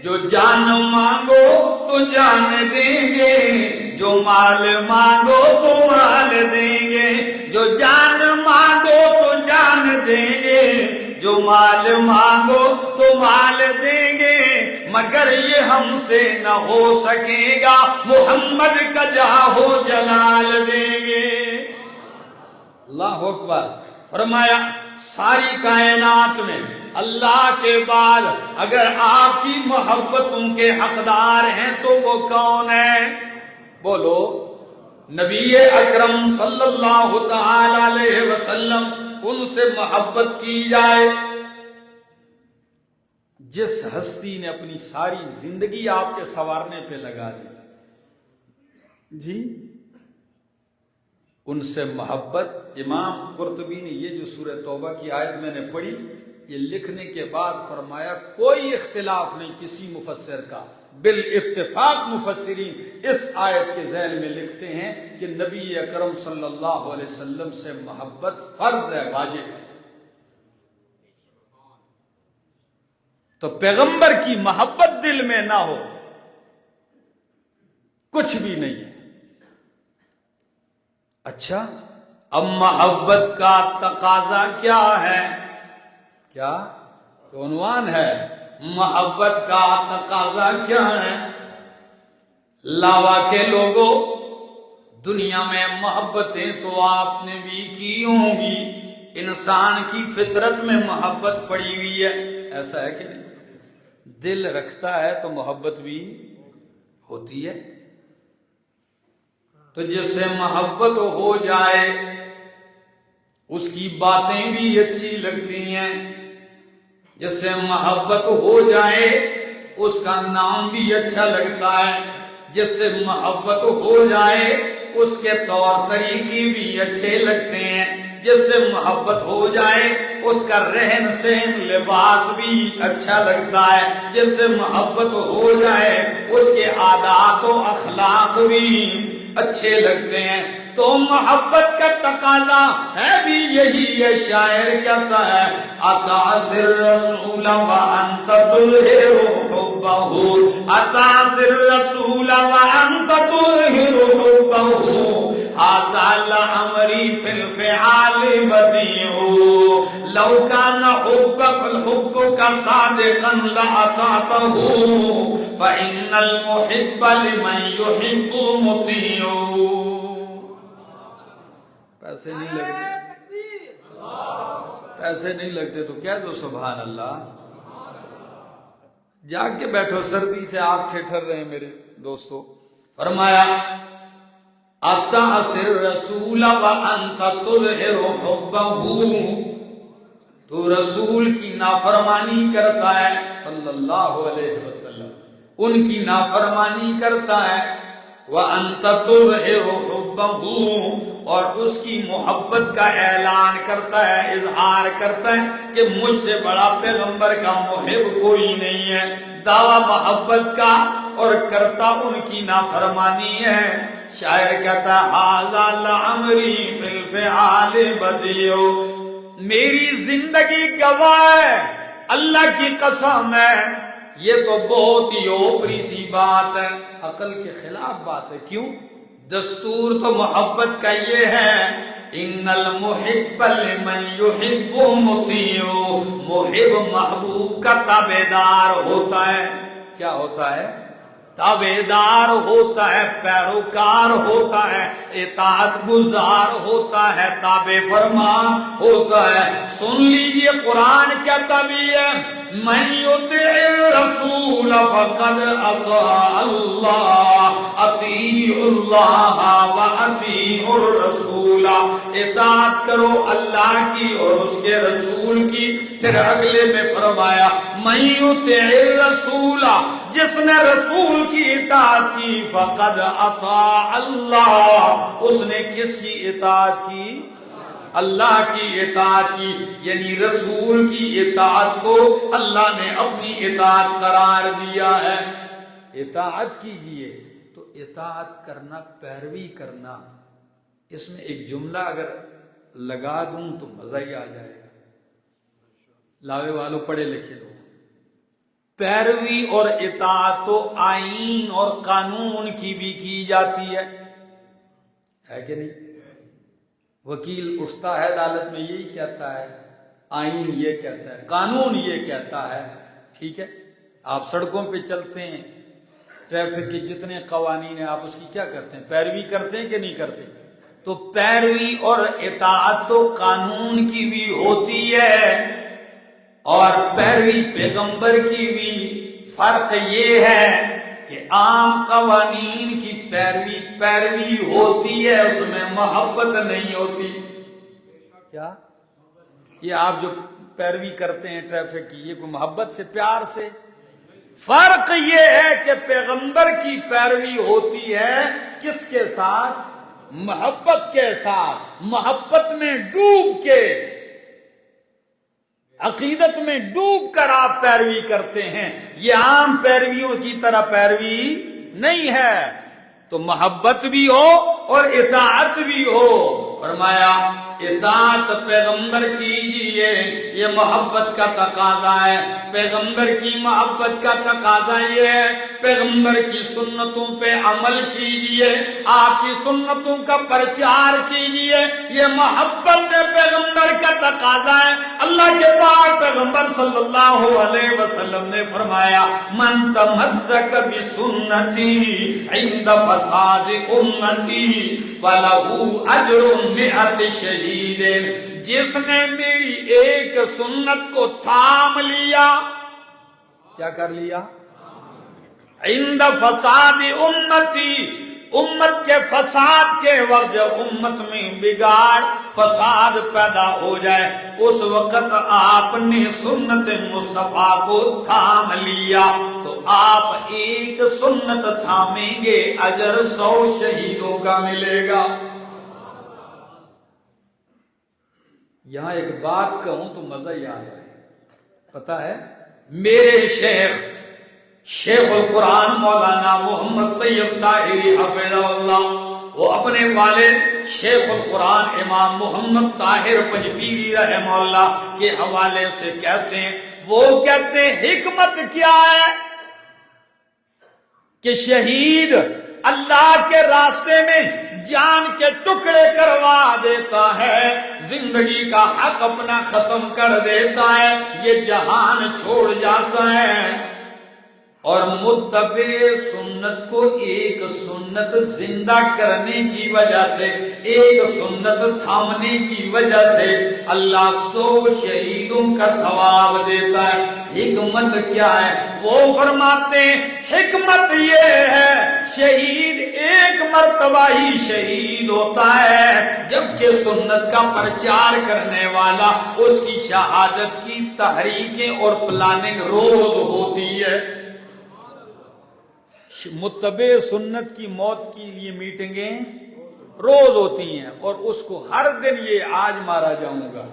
جو جان مانگو تو جان دیں گے، جو مال مانگو تو مال دیں گے، جو جان مانگو تو جان دیں گے، جو مال مانگو تو مال دیں گے، مگر یہ ہم سے نہ ہو سکے گا، محمد کا جاہ و جلال دیں گے. اللہ اکبر. فرمایا ساری کائنات میں اللہ کے بعد اگر آپ کی محبتوں کے حقدار ہیں تو وہ کون ہے؟ بولو. نبی اکرم صلی اللہ تعالی علیہ وسلم، ان سے محبت کی جائے. جس ہستی نے اپنی ساری زندگی آپ کے سنوارنے پہ لگا دی جی، ان سے محبت. امام قرطبی نے یہ جو سورہ توبہ کی آیت میں نے پڑھی، یہ لکھنے کے بعد فرمایا کوئی اختلاف نہیں کسی مفسر کا، بالاتفاق مفسرین اس آیت کے ذیل میں لکھتے ہیں کہ نبی اکرم صلی اللہ علیہ وسلم سے محبت فرض ہے، واجب ہے. تو پیغمبر کی محبت دل میں نہ ہو کچھ بھی نہیں ہے. اچھا اب محبت کا تقاضا کیا ہے؟ کیا عنوان ہے؟ محبت کا تقاضا کیا ہے؟ لاوا کے لوگوں، دنیا میں محبتیں تو آپ نے بھی کی ہوں گی، انسان کی فطرت میں محبت پڑی ہوئی ہے، ایسا ہے کہ نہیں؟ دل رکھتا ہے تو محبت بھی ہوتی ہے. تو جس سے محبت ہو جائے اس کی باتیں بھی اچھی لگتی ہیں، جس سے محبت ہو جائے اس کا نام بھی اچھا لگتا ہے، جس سے محبت ہو جائے اس کے طور طریقے بھی اچھے لگتے ہیں، جس سے محبت ہو جائے اس کا رہن سہن لباس بھی اچھا لگتا ہے، جس سے محبت ہو جائے اس کے عادات و اخلاق بھی اچھے لگتے ہیں. تو محبت کا تقاضا ہے بھی یہی. یہ شاعر کہتا ہے اتعصر رسول وانت تظہر حبہ اتعصر رسول وانت تظہر حبہ هذا لعمري في الفعال بديع لو كان حبك صادقا لأطعته فإن المحب لمن يحب مطيع. پیسے نہیں لگتے تو کہہ دو سبحان اللہ. جاگ کے بیٹھو, سردی سے آپ ٹھٹر رہے ہیں میرے دوستو. فرمایا اتعصر رسول وانت تظہر حبہ, تو رسول کی نافرمانی کرتا ہے صلی اللہ علیہ وسلم, ان کی نافرمانی کرتا ہے. وانت تظہر حبہ, اور اس کی محبت کا اعلان کرتا ہے, اظہار کرتا ہے کہ مجھ سے بڑا پیغمبر کا محب کوئی نہیں ہے. دعویٰ محبت کا اور کرتا ان کی نافرمانی ہے. شاعر کہتا ہے ھذا لعمری فی الفعال بدیع, میری زندگی گواہ ہے, اللہ کی قسم ہے, یہ تو بہت ہی اوپری سی بات ہے, عقل کے خلاف بات ہے. کیوں؟ دستور تو محبت کا یہ ہے ان المحب لمن يحب مطیع, محب محبوب کا تابعدار ہوتا ہے. کیا ہوتا ہے؟ تابعدار ہوتا ہے, پیروکار ہوتا ہے, اطاعت گزار ہوتا ہے, تابع فرما ہوتا ہے. سن لیجئے قرآن کہتا بھی ہے من یطع الرسول فقد اطاع اللہ, اطیعوا اللہ واطیعوا الرسول, اطاعت کرو اللہ کی اور اس کے رسول کی. پھر اگلے میں فرمایا من یطع الرسول, جس نے رسول کی اطاعت کی, فقد اطاع اللہ, اس نے کس کی اطاعت کی؟ اللہ کی اطاعت کی. یعنی رسول کی اطاعت کو اللہ نے اپنی اطاعت قرار دیا ہے. اطاعت کیجئے تو اطاعت کرنا, پیروی کرنا. اس میں ایک جملہ اگر لگا دوں تو مزہ ہی آ جائے گا. لاوے والوں, پڑھے لکھے لوگ, پیروی اور اطاعت تو آئین اور قانون کی بھی کی جاتی ہے کہ نہیں؟ وکیل اٹھتا ہے عدالت میں یہی کہتا ہے, آئین یہ کہتا ہے, قانون یہ کہتا ہے. ٹھیک ہے, آپ سڑکوں پہ چلتے ہیں, ٹریفک کے جتنے قوانین ہیں آپ اس کی کیا کرتے ہیں؟ پیروی کرتے ہیں کہ نہیں کرتے؟ تو پیروی اور اطاعت تو قانون کی بھی ہوتی ہے اور پیروی پیغمبر کی بھی. فرق یہ ہے کہ عام قوانین کی پیروی ہوتی ہے, اس میں محبت نہیں ہوتی. کیا یہ آپ جو پیروی کرتے ہیں ٹریفک کی, یہ کوئی محبت سے, پیار سے؟ فرق یہ ہے کہ پیغمبر کی پیروی ہوتی ہے کس کے ساتھ؟ محبت کے ساتھ. محبت میں ڈوب کے, عقیدت میں ڈوب کر آپ پیروی کرتے ہیں. یہ عام پیرویوں کی طرح پیروی نہیں ہے. تو محبت بھی ہو اور اطاعت بھی ہو. فرمایا اطاعت پیغمبر کیجیے, یہ محبت کا تقاضا ہے. پیغمبر کی محبت کا تقاضا یہ ہے پیغمبر کی سنتوں پہ عمل کیجیے, آپ کی سنتوں کا پرچار کیجیے. یہ محبت پیغمبر کا تقاضا ہے. اللہ کے پاک پیغمبر صلی اللہ علیہ وسلم نے فرمایا من تمسک بسنتی عند فساد امتی فلہ اجر مئت شہید, جس نے میری ایک سنت کو تھام لیا, کیا کر لیا؟ عند فساد امتی, امت کے فساد کے وقت جب امت میں بگاڑ فساد پیدا ہو جائے اس وقت آپ نے سنت مصطفیٰ کو تھام لیا تو آپ ایک سنت تھامیں گے, اجر 100 شہیدوں کا ملے گا. یہاں ایک بات کہوں تو مزہ ہی آ جائے. پتہ ہے میرے شیخ القرآن مولانا محمد طیب طاہری حفظہ اللہ, وہ اپنے والد شیخ القرآن امام محمد طاہر پنجپیری رحمہ اللہ کے حوالے سے کہتے ہیں، وہ کہتے ہیں حکمت کیا ہے کہ شہید اللہ کے راستے میں جان کے ٹکڑے کروا دیتا ہے، زندگی کا حق اپنا ختم کر دیتا ہے، یہ جہان چھوڑ جاتا ہے، اور متبع سنت کو ایک سنت زندہ کرنے کی وجہ سے، ایک سنت تھامنے کی وجہ سے اللہ 100 شہیدوں کا ثواب دیتا ہے۔ حکمت کیا ہے؟ وہ فرماتے ہیں حکمت یہ ہے شہید ایک مرتبہ ہی شہید ہوتا ہے، جبکہ سنت کا پرچار کرنے والا اس کی شہادت کی تحریکیں اور پلاننگ روز ہوتی ہے۔ متبع سنت کی موت کے لیے میٹنگیں روز ہوتی ہیں، اور اس کو ہر دن یہ آج مارا جاؤں گا،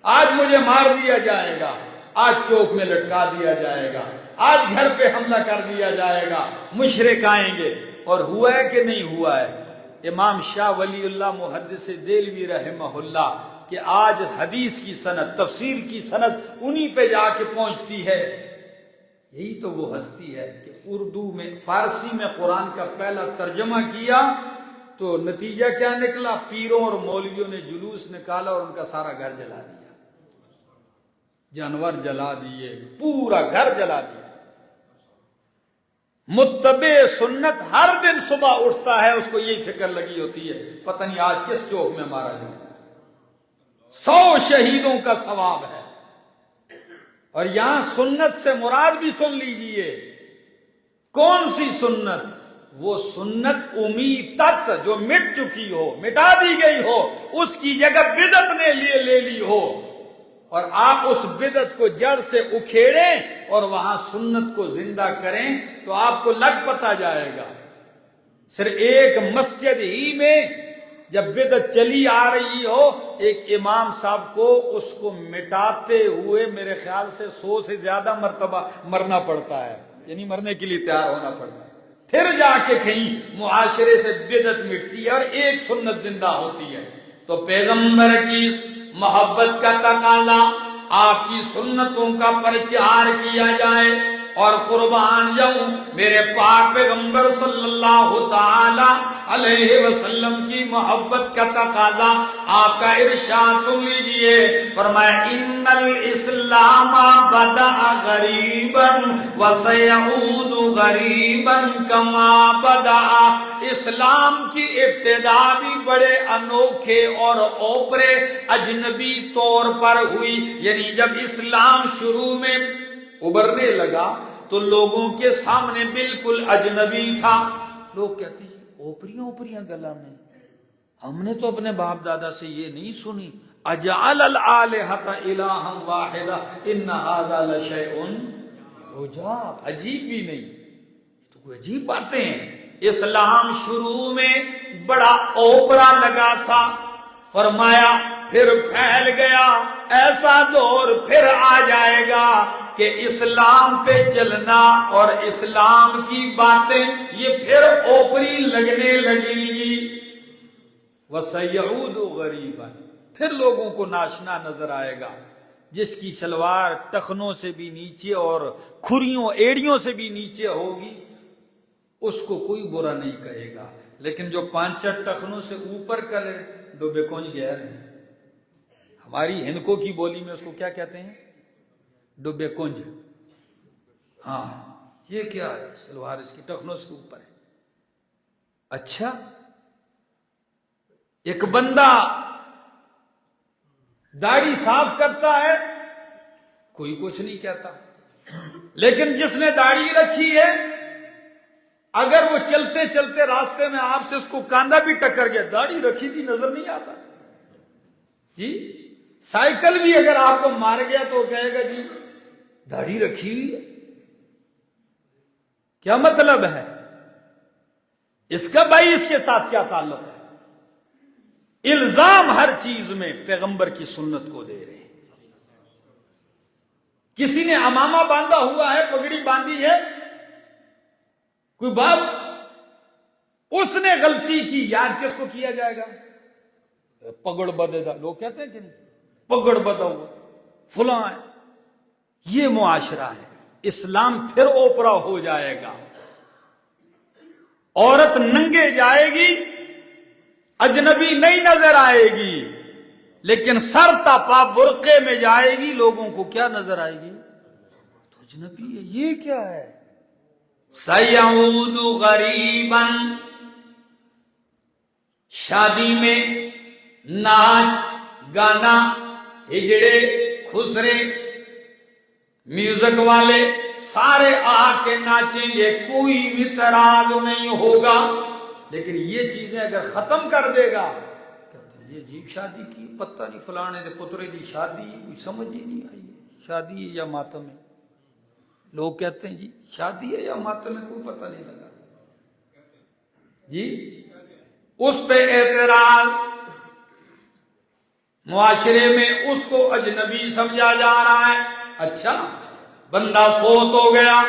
آج مجھے مار دیا جائے گا، آج چوک میں لٹکا دیا جائے گا، آج گھر پہ حملہ کر دیا جائے گا، مشرک آئیں گے۔ اور ہوا ہے کہ نہیں ہوا ہے؟ امام شاہ ولی اللہ محدث دہلوی رحمہ اللہ کہ آج حدیث کی سند، تفسیر کی سند انہی پہ جا کے پہنچتی ہے۔ یہی تو وہ ہستی ہے کہ اردو میں، فارسی میں قرآن کا پہلا ترجمہ کیا تو نتیجہ کیا نکلا؟ پیروں اور مولویوں نے جلوس نکالا اور ان کا سارا گھر جلا دیا، جانور جلا دیے، پورا گھر جلا دیا۔ متبع سنت ہر دن صبح اٹھتا ہے، اس کو یہی فکر لگی ہوتی ہے پتہ نہیں آج کس چوک میں مارا جائے۔ 100 شہیدوں کا ثواب ہے۔ اور یہاں سنت سے مراد بھی سن لیجئے، کون سی سنت؟ وہ سنت امیتت جو مٹ چکی ہو، مٹا دی گئی ہو، اس کی جگہ بدعت نے لے لی ہو، اور آپ اس بدعت کو جڑ سے اکھیڑیں اور وہاں سنت کو زندہ کریں تو آپ کو لگ پتا جائے گا۔ صرف ایک مسجد ہی میں جب بدعت چلی آ رہی ہو، ایک امام صاحب کو اس کو مٹاتے ہوئے میرے خیال سے 100 سے زیادہ مرتبہ مرنا پڑتا ہے، یعنی مرنے کے لیے تیار ہونا پڑتا ہے، پھر جا کے کہیں معاشرے سے بدعت مٹتی ہے اور ایک سنت زندہ ہوتی ہے۔ تو پیغمبر کی محبت کا تقاضا آپ کی سنتوں کا پرچار کیا جائے، اور قربان جاؤں میرے پاک پیغمبر صلی اللہ تعالی علیہ وسلم کی محبت کا تقاضا آپ کا ارشاد سن لیجئے، فرمایا ان الاسلام بدأ غریبا وسيعود غریبا کما بدأ۔ اسلام کی ابتدا بھی بڑے انوکھے اور اوپرے اجنبی طور پر ہوئی، یعنی جب اسلام شروع میں ابھرنے لگا تو لوگوں کے سامنے بالکل اجنبی تھا۔ لوگ کہتے ہیں اوپریاں گلا میں، ہم نے تو اپنے باپ دادا سے یہ نہیں سنی، اجعل الآلہۃ الہا واحدہ ان ھذا لشیء عجاب، عجیب بھی نہیں، تو کوئی عجیب باتیں ہیں۔ اسلام شروع میں بڑا اوپرا لگا تھا، فرمایا پھر پھیل گیا، ایسا دور پھر آ جائے گا کہ اسلام پہ چلنا اور اسلام کی باتیں یہ پھر اوپری لگنے لگیں گی۔ وَسَيَعُودُ غَرِيبًا، پھر لوگوں کو ناشنا نظر آئے گا، جس کی شلوار ٹخنوں سے بھی نیچے اور کھریوں ایڑیوں سے بھی نیچے ہوگی اس کو کوئی برا نہیں کہے گا، لیکن جو 5 ٹخنوں سے اوپر کرے ڈوبے کونج گیا نہیں۔ ہماری ہندکوں کی بولی میں اس کو کیا کہتے ہیں؟ ڈوبے کنج۔ ہاں یہ کیا ہے؟ سلوار اس کی ٹخنوں سے اوپر ہے۔ اچھا، ایک بندہ داڑھی صاف کرتا ہے کوئی کچھ نہیں کہتا، لیکن جس نے داڑھی رکھی ہے اگر وہ چلتے چلتے راستے میں آپ سے اس کو کاندھا بھی ٹکر گیا، داڑھی رکھی تھی نظر نہیں آتا جی۔ سائیکل بھی اگر آپ کو مار گیا تو کہے گا جی داڑھی رکھی ہوئی ہے۔ کیا مطلب ہے اس کا؟ بھائی اس کے ساتھ کیا تعلق ہے؟ الزام ہر چیز میں پیغمبر کی سنت کو دے رہے ہیں۔ کسی نے امامہ باندھا ہوا ہے، پگڑی باندھی ہے، کوئی بات اس نے غلطی کی، یاد کس کو کیا جائے گا؟ پگڑ بدے دا، لوگ کہتے ہیں کہ نہیں، پگڑ بدا ہوا فلاں ہے. یہ معاشرہ ہے. اسلام پھر اوپرا ہو جائے گا. عورت ننگے جائے گی، اجنبی نہیں نظر آئے گی، لیکن سر تپا برقعے میں جائے گی، لوگوں کو کیا نظر آئے گی؟ تو اجنبی ہے. یہ کیا ہے؟ سَيَعُودُ غَرِيبًا. شادی میں ناچ گانا، ہجڑے خسرے، میوزک والے سارے آ کے ناچیں گے، کوئی بھی اعتراض نہیں ہوگا. لیکن یہ چیزیں اگر ختم کر دے گا، کہتے ہیں یہ عجیب شادی کی، پتہ نہیں فلانے دے پترے دی شادی، کوئی سمجھ ہی نہیں آئی شادی ہے یا ماتم ہے. لوگ کہتے ہیں جی شادی ہے یا ماتم ہے، کوئی پتہ نہیں لگا جی. اس پہ اعتراض، معاشرے میں اس کو اجنبی سمجھا جا رہا ہے. اچھا بندہ فوت ہو گیا،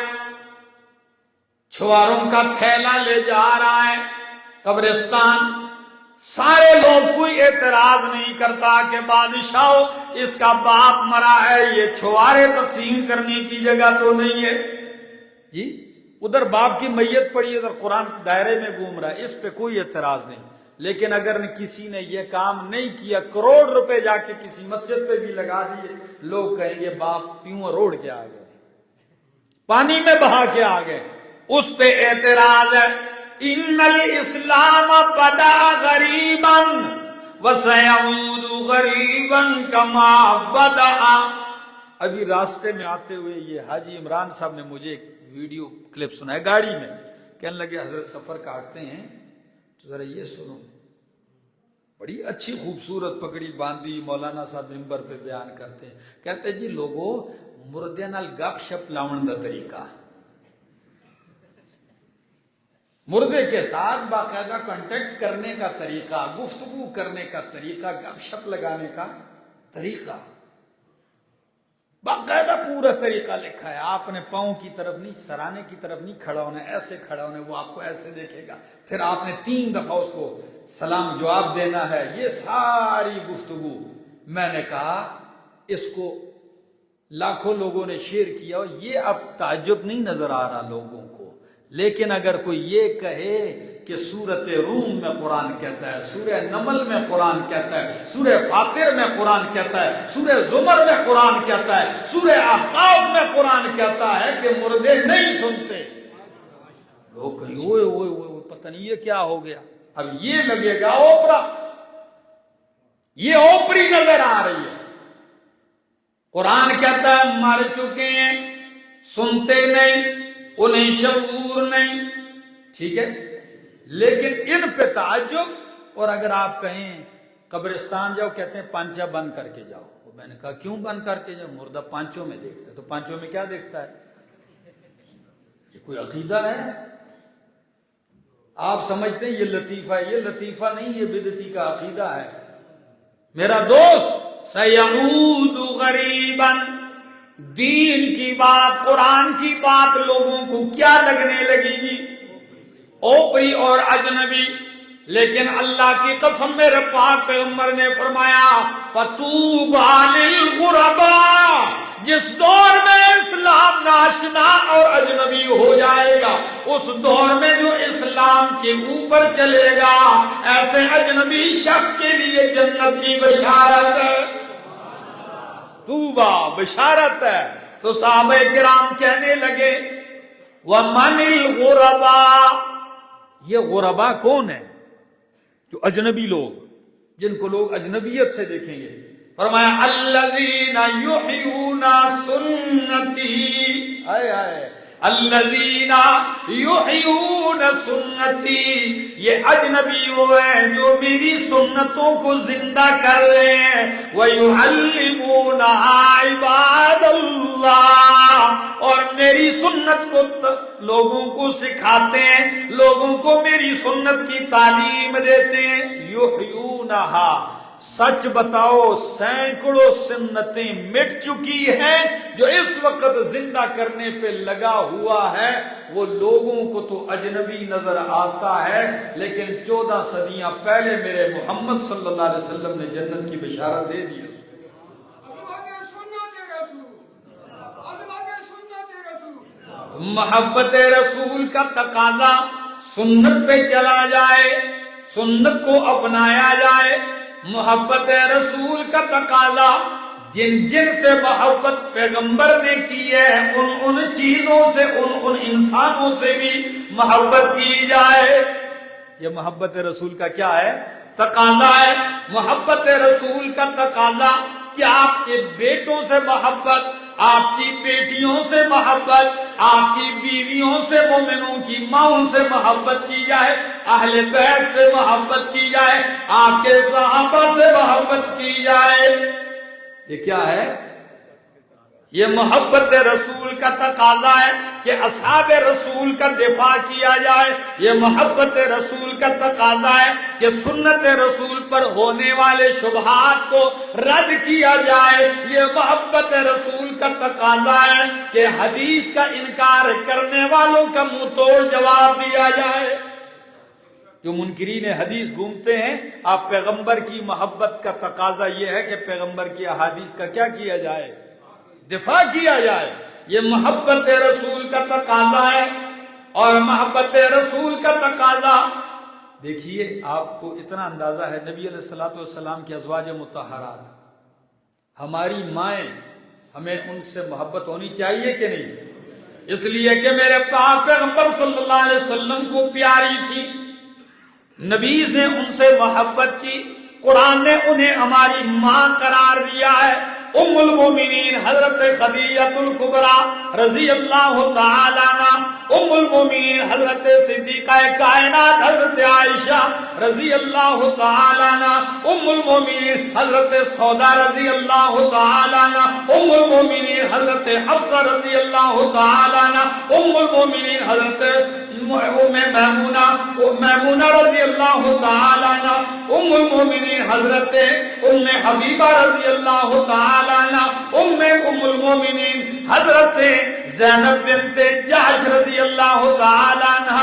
چھواروں کا تھیلا لے جا رہا ہے قبرستان، سارے لوگ کوئی اعتراض نہیں کرتا کہ بادشاہو اس کا باپ مرا ہے، یہ چھوارے تقسیم کرنے کی جگہ تو نہیں ہے جی. ادھر باپ کی میت پڑی، ادھر قرآن دائرے میں گھوم رہا ہے، اس پہ کوئی اعتراض نہیں. لیکن اگر کسی نے یہ کام نہیں کیا، کروڑ روپے جا کے کسی مسجد پہ بھی لگا دیے، لوگ کہیں گے باپ پیوں روڑ کے آ گئے، پانی میں بہا کے آ گئے. اس پہ اعتراض ہے. ان الاسلام بدا غریبا وسيعود غریبا کما بدا. ابھی راستے میں آتے ہوئے یہ حاجی عمران صاحب نے مجھے ایک ویڈیو کلپ سنا ہے گاڑی میں، کہنے لگے حضرت سفر کاٹتے ہیں تو ذرا یہ سنو. بڑی اچھی خوبصورت پگڑی باندھی مولانا صاحب ممبر پہ بیان کرتے ہیں. کہتے جی لوگوں مردے نال گپ شپ لاؤن دا طریقہ، مردے کے ساتھ باقاعدہ کانٹیکٹ کرنے کا طریقہ، گفتگو کرنے کا طریقہ، گپ شپ لگانے کا طریقہ، باقاعدہ پورا طریقہ لکھا ہے. آپ نے پاؤں کی طرف نہیں، سرانے کی طرف نہیں کھڑا ہونا، ایسے کھڑا ہونا، وہ آپ کو ایسے دیکھے گا، پھر آپ نے 3 دفعہ اس کو سلام جواب دینا ہے. یہ ساری گفتگو میں نے کہا اس کو لاکھوں لوگوں نے شیئر کیا، یہ اب تعجب نہیں نظر آ رہا لوگوں کو. لیکن اگر کوئی یہ کہے کہ سورۃ روم میں قرآن کہتا ہے، سورہ نمل میں قرآن کہتا ہے، سورہ فاطر میں قرآن کہتا ہے، سورہ زمر میں قرآن کہتا ہے، سورہ احقاف میں قرآن کہتا ہے کہ مردے نہیں سنتے، لوگ کہیں اوئے اوئے اوئے پتہ نہیں یہ کیا ہو گیا. اب یہ لگے گا اوپرا، یہ اوپری نظر آ رہی ہے. قرآن کہتا ہے مر چکے ہیں، سنتے نہیں، انہیں شعور نہیں، ٹھیک ہے. لیکن ان پہ تعجب. اور اگر آپ کہیں قبرستان جاؤ، کہتے ہیں پانچا بند کر کے جاؤ. میں نے کہا کیوں بند کر کے جاؤ؟ مردہ پانچوں میں دیکھتا ہے. تو پانچوں میں کیا دیکھتا ہے؟ یہ کوئی عقیدہ ہے؟ آپ سمجھتے ہیں یہ لطیفہ ہے، یہ لطیفہ نہیں، یہ بدعتی کا عقیدہ ہے. میرا دوست سیعود غریبا، دین کی بات، قرآن کی بات لوگوں کو کیا لگنے لگے گی؟ اوپری اور اجنبی. لیکن اللہ کی قسم میرے پاک پیغمبر نے فرمایا فَطُوبَىٰ لِلْغُرَبَاء. جس دور میں اسلام ناشنا اور اجنبی ہو جائے گا، اس دور میں جو اسلام کے اوپر چلے گا، ایسے اجنبی شخص کے لیے جنت کی بشارت ہے. طوبہ بشارت ہے. تو صحابہ کرام کہنے لگے وَمَنِ الْغُرَبَاء. یہ غربا کون ہے؟ جو اجنبی لوگ، جن کو لوگ اجنبیت سے دیکھیں گے. فرمایا الذین یحیون سنتی، آئے آئے الذین یحیون سنتی. یہ اجنبی وہ ہیں جو میری سنتوں کو زندہ کر رہے ہیں. وَيُعَلِّمُونَ عِبَادَ اللَّهِ. اور میری سنت کو لوگوں کو سکھاتے ہیں، لوگوں کو میری سنت کی تعلیم دیتے ہیں. یحیونہا. سچ بتاؤ سینکڑوں سنتیں مٹ چکی ہیں جو اس وقت زندہ کرنے پہ لگا ہوا ہے. وہ لوگوں کو تو اجنبی نظر آتا ہے، لیکن 14 صدیاں پہلے میرے محمد صلی اللہ علیہ وسلم نے جنت کی بشارت دے دی۔ محبت رسول کا تقاضا سنت پہ چلا جائے، سنت کو اپنایا جائے۔ محبت رسول کا تقاضا جن جن سے محبت پیغمبر نے کی ہے ان چیزوں سے، ان انسانوں سے بھی محبت کی جائے۔ یہ محبت رسول کا کیا ہے؟ تقاضا ہے۔ محبت رسول کا تقاضا کہ آپ کے بیٹوں سے محبت، آپ کی بیٹیوں سے محبت، آپ کی بیویوں سے، مومنوں کی ماؤں سے محبت کی جائے، اہل بیت سے محبت کی جائے، آپ کے صحابہ سے محبت کی جائے۔ یہ کیا ہے؟ یہ محبت رسول کا تقاضا ہے کہ اصحاب رسول کا دفاع کیا جائے۔ یہ محبت رسول کا تقاضا ہے کہ سنت رسول پر ہونے والے شبہات کو رد کیا جائے۔ یہ محبت رسول کا تقاضا ہے کہ حدیث کا انکار کرنے والوں کا منہ توڑ جواب دیا جائے۔ جو منکرین حدیث گھومتے ہیں، آپ پیغمبر کی محبت کا تقاضا یہ ہے کہ پیغمبر کی احادیث کا کیا کیا جائے؟ دفاع کیا جائے۔ یہ محبت رسول کا تقاضا ہے۔ اور محبت رسول کا تقاضا دیکھیے، آپ کو اتنا اندازہ ہے، نبی علیہ الصلوۃ والسلام کی ازواج مطہرات، ہماری مائیں، ہمیں ان سے محبت ہونی چاہیے کہ نہیں؟ اس لیے کہ میرے پاک پیغمبر صلی اللہ علیہ وسلم کو پیاری تھی، نبی نے ان سے محبت کی، قرآن نے انہیں ہماری ماں قرار دیا ہے۔ ام المومنین حضرت خدیجہ الکبریٰ رضی اللہ تعالیٰ عنہ، ام المومنین حضرت صدیقہ کائنات حضرت عائشہ رضی اللہ تعالیٰ عنہ، ام المومنین حضرت سودا رضی اللہ تعالیٰ عنہ، ام المومنین حضرت حفصہ رضی اللہ تعالیٰ عنہ، ام المومنین حضرت میمونہ رضی اللہ تعالیٰ عنہ، ام المومنین حضرت ام حبیبہ رضی اللہ تعالیٰ عنہ، ام المومنین حضرت زینب بنت جحش رضی اللہ تعالیٰ عنہ،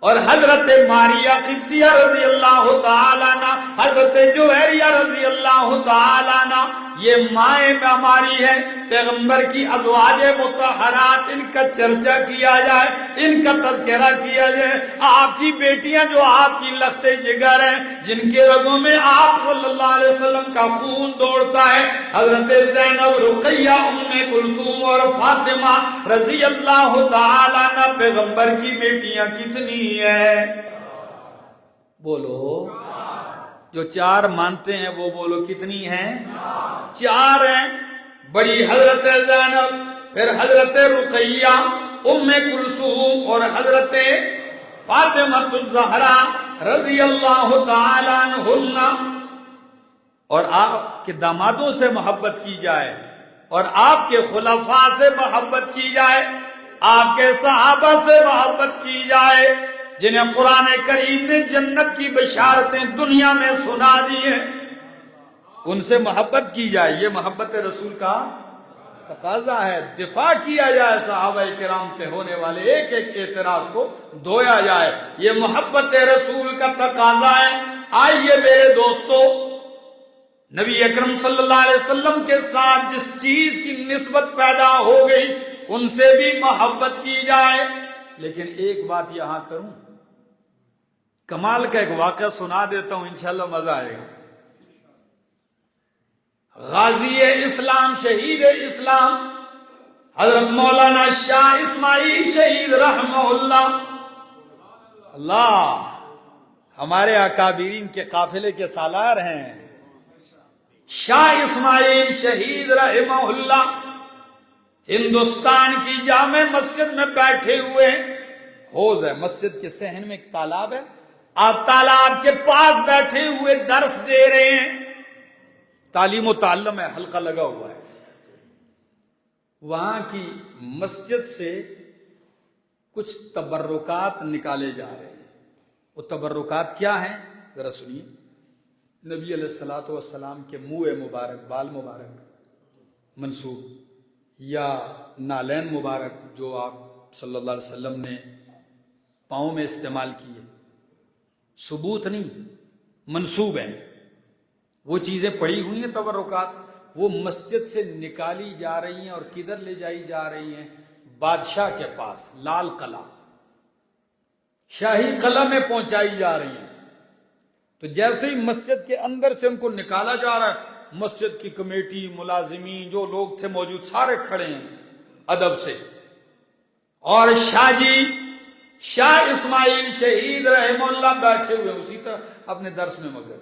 اور حضرت ماریہ قبطیہ رضی اللہ تعالیٰ عنہ، حضرت جویریہ رضی اللہ تعالیٰ عنہ۔ یہ مائیں ہماری ہے، پیغمبر کی ازواج مطہرات، ان کا چرچا کیا جائے، ان کا تذکرہ کیا جائے۔ آپ کی بیٹیاں جو آپ کی لخت جگر ہیں، جن کے رگوں میں آپ صلی اللہ علیہ وسلم کا خون دوڑتا ہے، حضرت زینب، رقیہ، ام کلثوم اور فاطمہ رضی اللہ تعالیٰ عنہ، پیغمبر کی بیٹیاں کتنی ہیں؟ بولو، جو 4 مانتے ہیں وہ بولو کتنی ہیں؟ 4 ہیں۔ بڑی حضرت زینب، پھر حضرت رقیہ، ام کلثوم اور حضرت فاطمہ الزہرا رضی اللہ تعالیٰ عنہن۔ اور آپ کے دامادوں سے محبت کی جائے، اور آپ کے خلفاء سے محبت کی جائے، آپ کے صحابہ سے محبت کی جائے، جنہیں قرآن کریم نے جنت کی بشارتیں دنیا میں سنا دی ہیں، ان سے محبت کی جائے۔ یہ محبت رسول کا تقاضا ہے۔ دفاع کیا جائے صحابہ کرام پہ ہونے والے ایک ایک اعتراض کو دھویا جائے، یہ محبت رسول کا تقاضا ہے۔ آئیے میرے دوستو، نبی اکرم صلی اللہ علیہ وسلم کے ساتھ جس چیز کی نسبت پیدا ہو گئی ان سے بھی محبت کی جائے۔ لیکن ایک بات یہاں کروں، کمال کا ایک واقعہ سنا دیتا ہوں، انشاءاللہ مزہ آئے گا۔ غازی اسلام، شہید اسلام، حضرت مولانا شاہ اسماعیل شہید رحمہ اللہ، اللہ ہمارے اکابرین کے قافلے کے سالار ہیں۔ شاہ اسماعیل شہید رحمہ اللہ ہندوستان کی جامع مسجد میں بیٹھے ہوئے، حوض ہے مسجد کے صحن میں، ایک تالاب ہے، آپ تالاب کے پاس بیٹھے ہوئے درس دے رہے ہیں، تعلیم و تعلم ہے، حلقہ لگا ہوا ہے۔ وہاں کی مسجد سے کچھ تبرکات نکالے جا رہے ہیں۔ وہ تبرکات کیا ہیں ذرا سنیے۔ نبی علیہ الصلوۃ والسلام کے منہ مبارک، بال مبارک منسوب، یا نالین مبارک جو آپ صلی اللہ علیہ وسلم نے پاؤں میں استعمال کیے، ثبوت نہیں، منسوب ہیں، وہ چیزیں پڑی ہوئی ہیں تبرکات، وہ مسجد سے نکالی جا رہی ہیں اور کدھر لے جائی جا رہی ہیں؟ بادشاہ کے پاس، لال قلعہ، شاہی قلعہ میں پہنچائی جا رہی ہیں۔ تو جیسے ہی مسجد کے اندر سے ان کو نکالا جا رہا ہے، مسجد کی کمیٹی، ملازمین، جو لوگ تھے موجود، سارے کھڑے ہیں ادب سے، اور شاہ جی، شاہ اسماعیل شہید رحمہ اللہ بیٹھے ہوئے اسی طرح اپنے درس میں مگر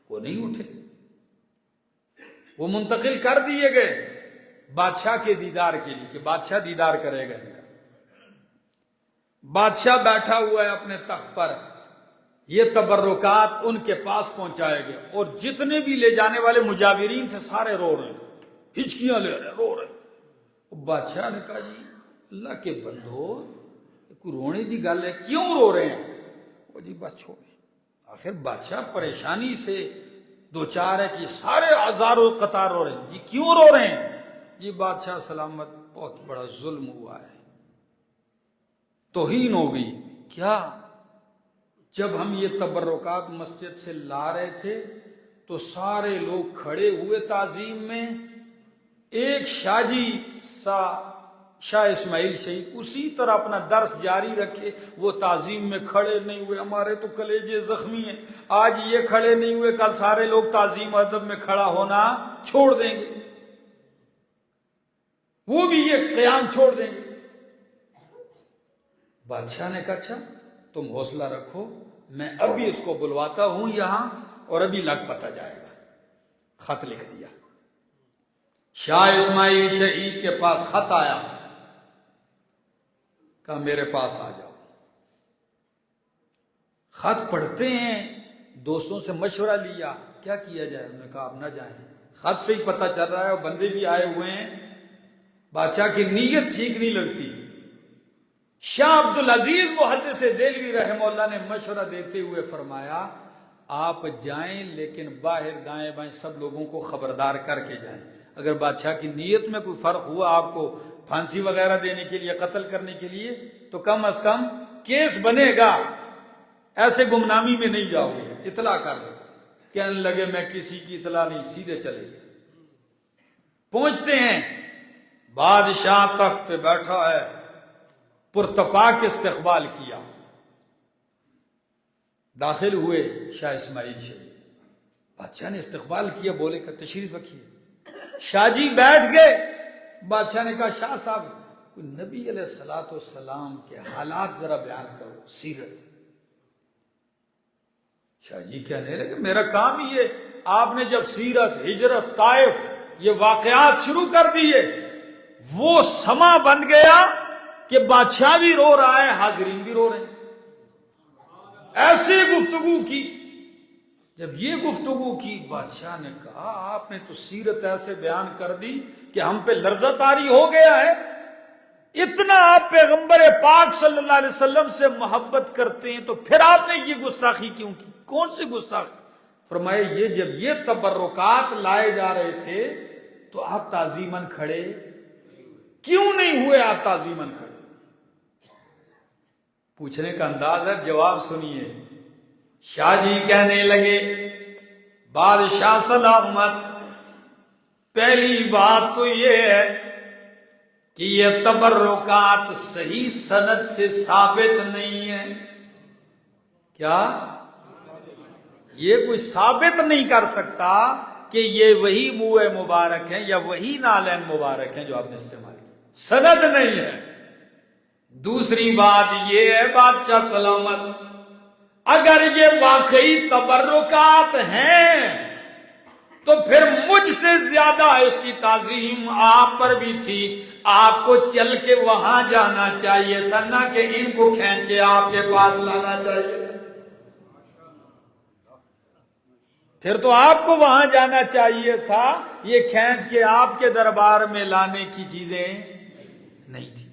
وہ نہیں اٹھے، وہ منتقل کر دیے گئے بادشاہ کے دیدار کے لیے کہ بادشاہ دیدار کرے گا ان کا۔ بادشاہ بیٹھا ہوا ہے اپنے تخت پر، یہ تبرکات ان کے پاس پہنچائے گئے، اور جتنے بھی لے جانے والے مجاورین تھے سارے رو رہے ہیں، ہچکیاں لے رہے ہیں، رو رہے ہیں۔ بادشاہ نے کہا جی اللہ کے بندو، کوئی رونے کی گل ہے، کیوں رو رہے ہیں؟ وہ جی بس چھوڑیں۔ آخر بادشاہ پریشانی سے دو چار ہے کہ سارے ہزاروں قطار رو رہے ہیں، جی کیوں رو رہے ہیں؟ جی بادشاہ سلامت، بہت بڑا ظلم ہوا ہے، توہین ہو گئی۔ کیا؟ جب ہم یہ تبرکات مسجد سے لا رہے تھے تو سارے لوگ کھڑے ہوئے تعظیم میں، ایک شاہ جی سا شاہ اسماعیل شہید اسی طرح اپنا درس جاری رکھے، وہ تعظیم میں کھڑے نہیں ہوئے۔ ہمارے تو کلیجے زخمی ہیں، آج یہ کھڑے نہیں ہوئے، کل سارے لوگ تعظیم ادب میں کھڑا ہونا چھوڑ دیں گے، وہ بھی یہ قیام چھوڑ دیں گے۔ بادشاہ نے کہا اچھا تم حوصلہ رکھو، میں ابھی اس کو بلواتا ہوں یہاں اور ابھی لگ پتا جائے گا۔ خط لکھ دیا، شاہ اسماعیل شہید کے پاس خط آیا، کہا میرے پاس آ جاؤ۔ خط پڑھتے ہیں، دوستوں سے مشورہ لیا کیا کیا جائے، انہوں نے کہا آپ نہ جائیں، خط سے ہی پتہ چل رہا ہے اور بندے بھی آئے ہوئے ہیں، بادشاہ کی نیت ٹھیک نہیں لگتی۔ شاہ عبدالعزیز محدث دہلوی رحمہ اللہ نے مشورہ دیتے ہوئے فرمایا آپ جائیں لیکن باہر دائیں بائیں سب لوگوں کو خبردار کر کے جائیں، اگر بادشاہ کی نیت میں کوئی فرق ہوا آپ کو پھانسی وغیرہ دینے کے لیے، قتل کرنے کے لیے، تو کم از کم کیس بنے گا، ایسے گمنامی میں نہیں جاؤ گے، اطلاع کر دو۔ کہنے لگے میں کسی کی اطلاع نہیں، سیدھے چلے گئے۔ پہنچتے ہیں، بادشاہ تخت پہ بیٹھا ہے، پرتپاک استقبال کیا، داخل ہوئے شاہ اسماعیل شہید، بادشاہ نے استقبال کیا، بولے کہ تشریف رکھیے۔ شاہ جی بیٹھ گئے، بادشاہ نے کہا شاہ صاحب کوئی نبی علیہ الصلوۃ والسلام کے حالات ذرا بیان کرو، سیرت۔ شاہ جی کہنے لگے میرا کام ہی ہے، آپ نے جب سیرت، ہجرت، طائف یہ واقعات شروع کر دیے، وہ سما بن گیا کہ بادشاہ بھی رو رہا ہے، حاضرین بھی رو رہے ہیں۔ ایسے گفتگو کی، جب یہ گفتگو کی بادشاہ نے کہا آپ نے تو سیرت ایسے بیان کر دی کہ ہم پہ لرزہ طاری ہو گیا ہے، اتنا آپ پیغمبر پاک صلی اللہ علیہ وسلم سے محبت کرتے ہیں تو پھر آپ نے یہ گستاخی کیوں کی؟ کون سی گستاخی؟ فرمایا یہ جب یہ تبرکات لائے جا رہے تھے تو آپ تعظیماً کھڑے کیوں نہیں ہوئے؟ آپ تعظیماً کھڑے۔ پوچھنے کا انداز ہے، جواب سنیے۔ شاہ جی کہنے لگے بادشاہ سلامت، پہلی بات تو یہ ہے کہ یہ تبرکات صحیح سند سے ثابت نہیں ہے۔ کیا؟ یہ کوئی ثابت نہیں کر سکتا کہ یہ وہی منہ مبارک ہیں یا وہی نالین مبارک ہیں جو آپ نے استعمال کی، سند نہیں ہے۔ دوسری بات یہ ہے بادشاہ سلامت، اگر یہ واقعی تبرکات ہیں تو پھر مجھ سے زیادہ اس کی تعظیم آپ پر بھی تھی، آپ کو چل کے وہاں جانا چاہیے تھا، نہ کہ ان کو کھینچ کے آپ کے پاس لانا چاہیے تھا۔ پھر تو آپ کو وہاں جانا چاہیے تھا، یہ کھینچ کے آپ کے دربار میں لانے کی چیزیں نہیں تھی۔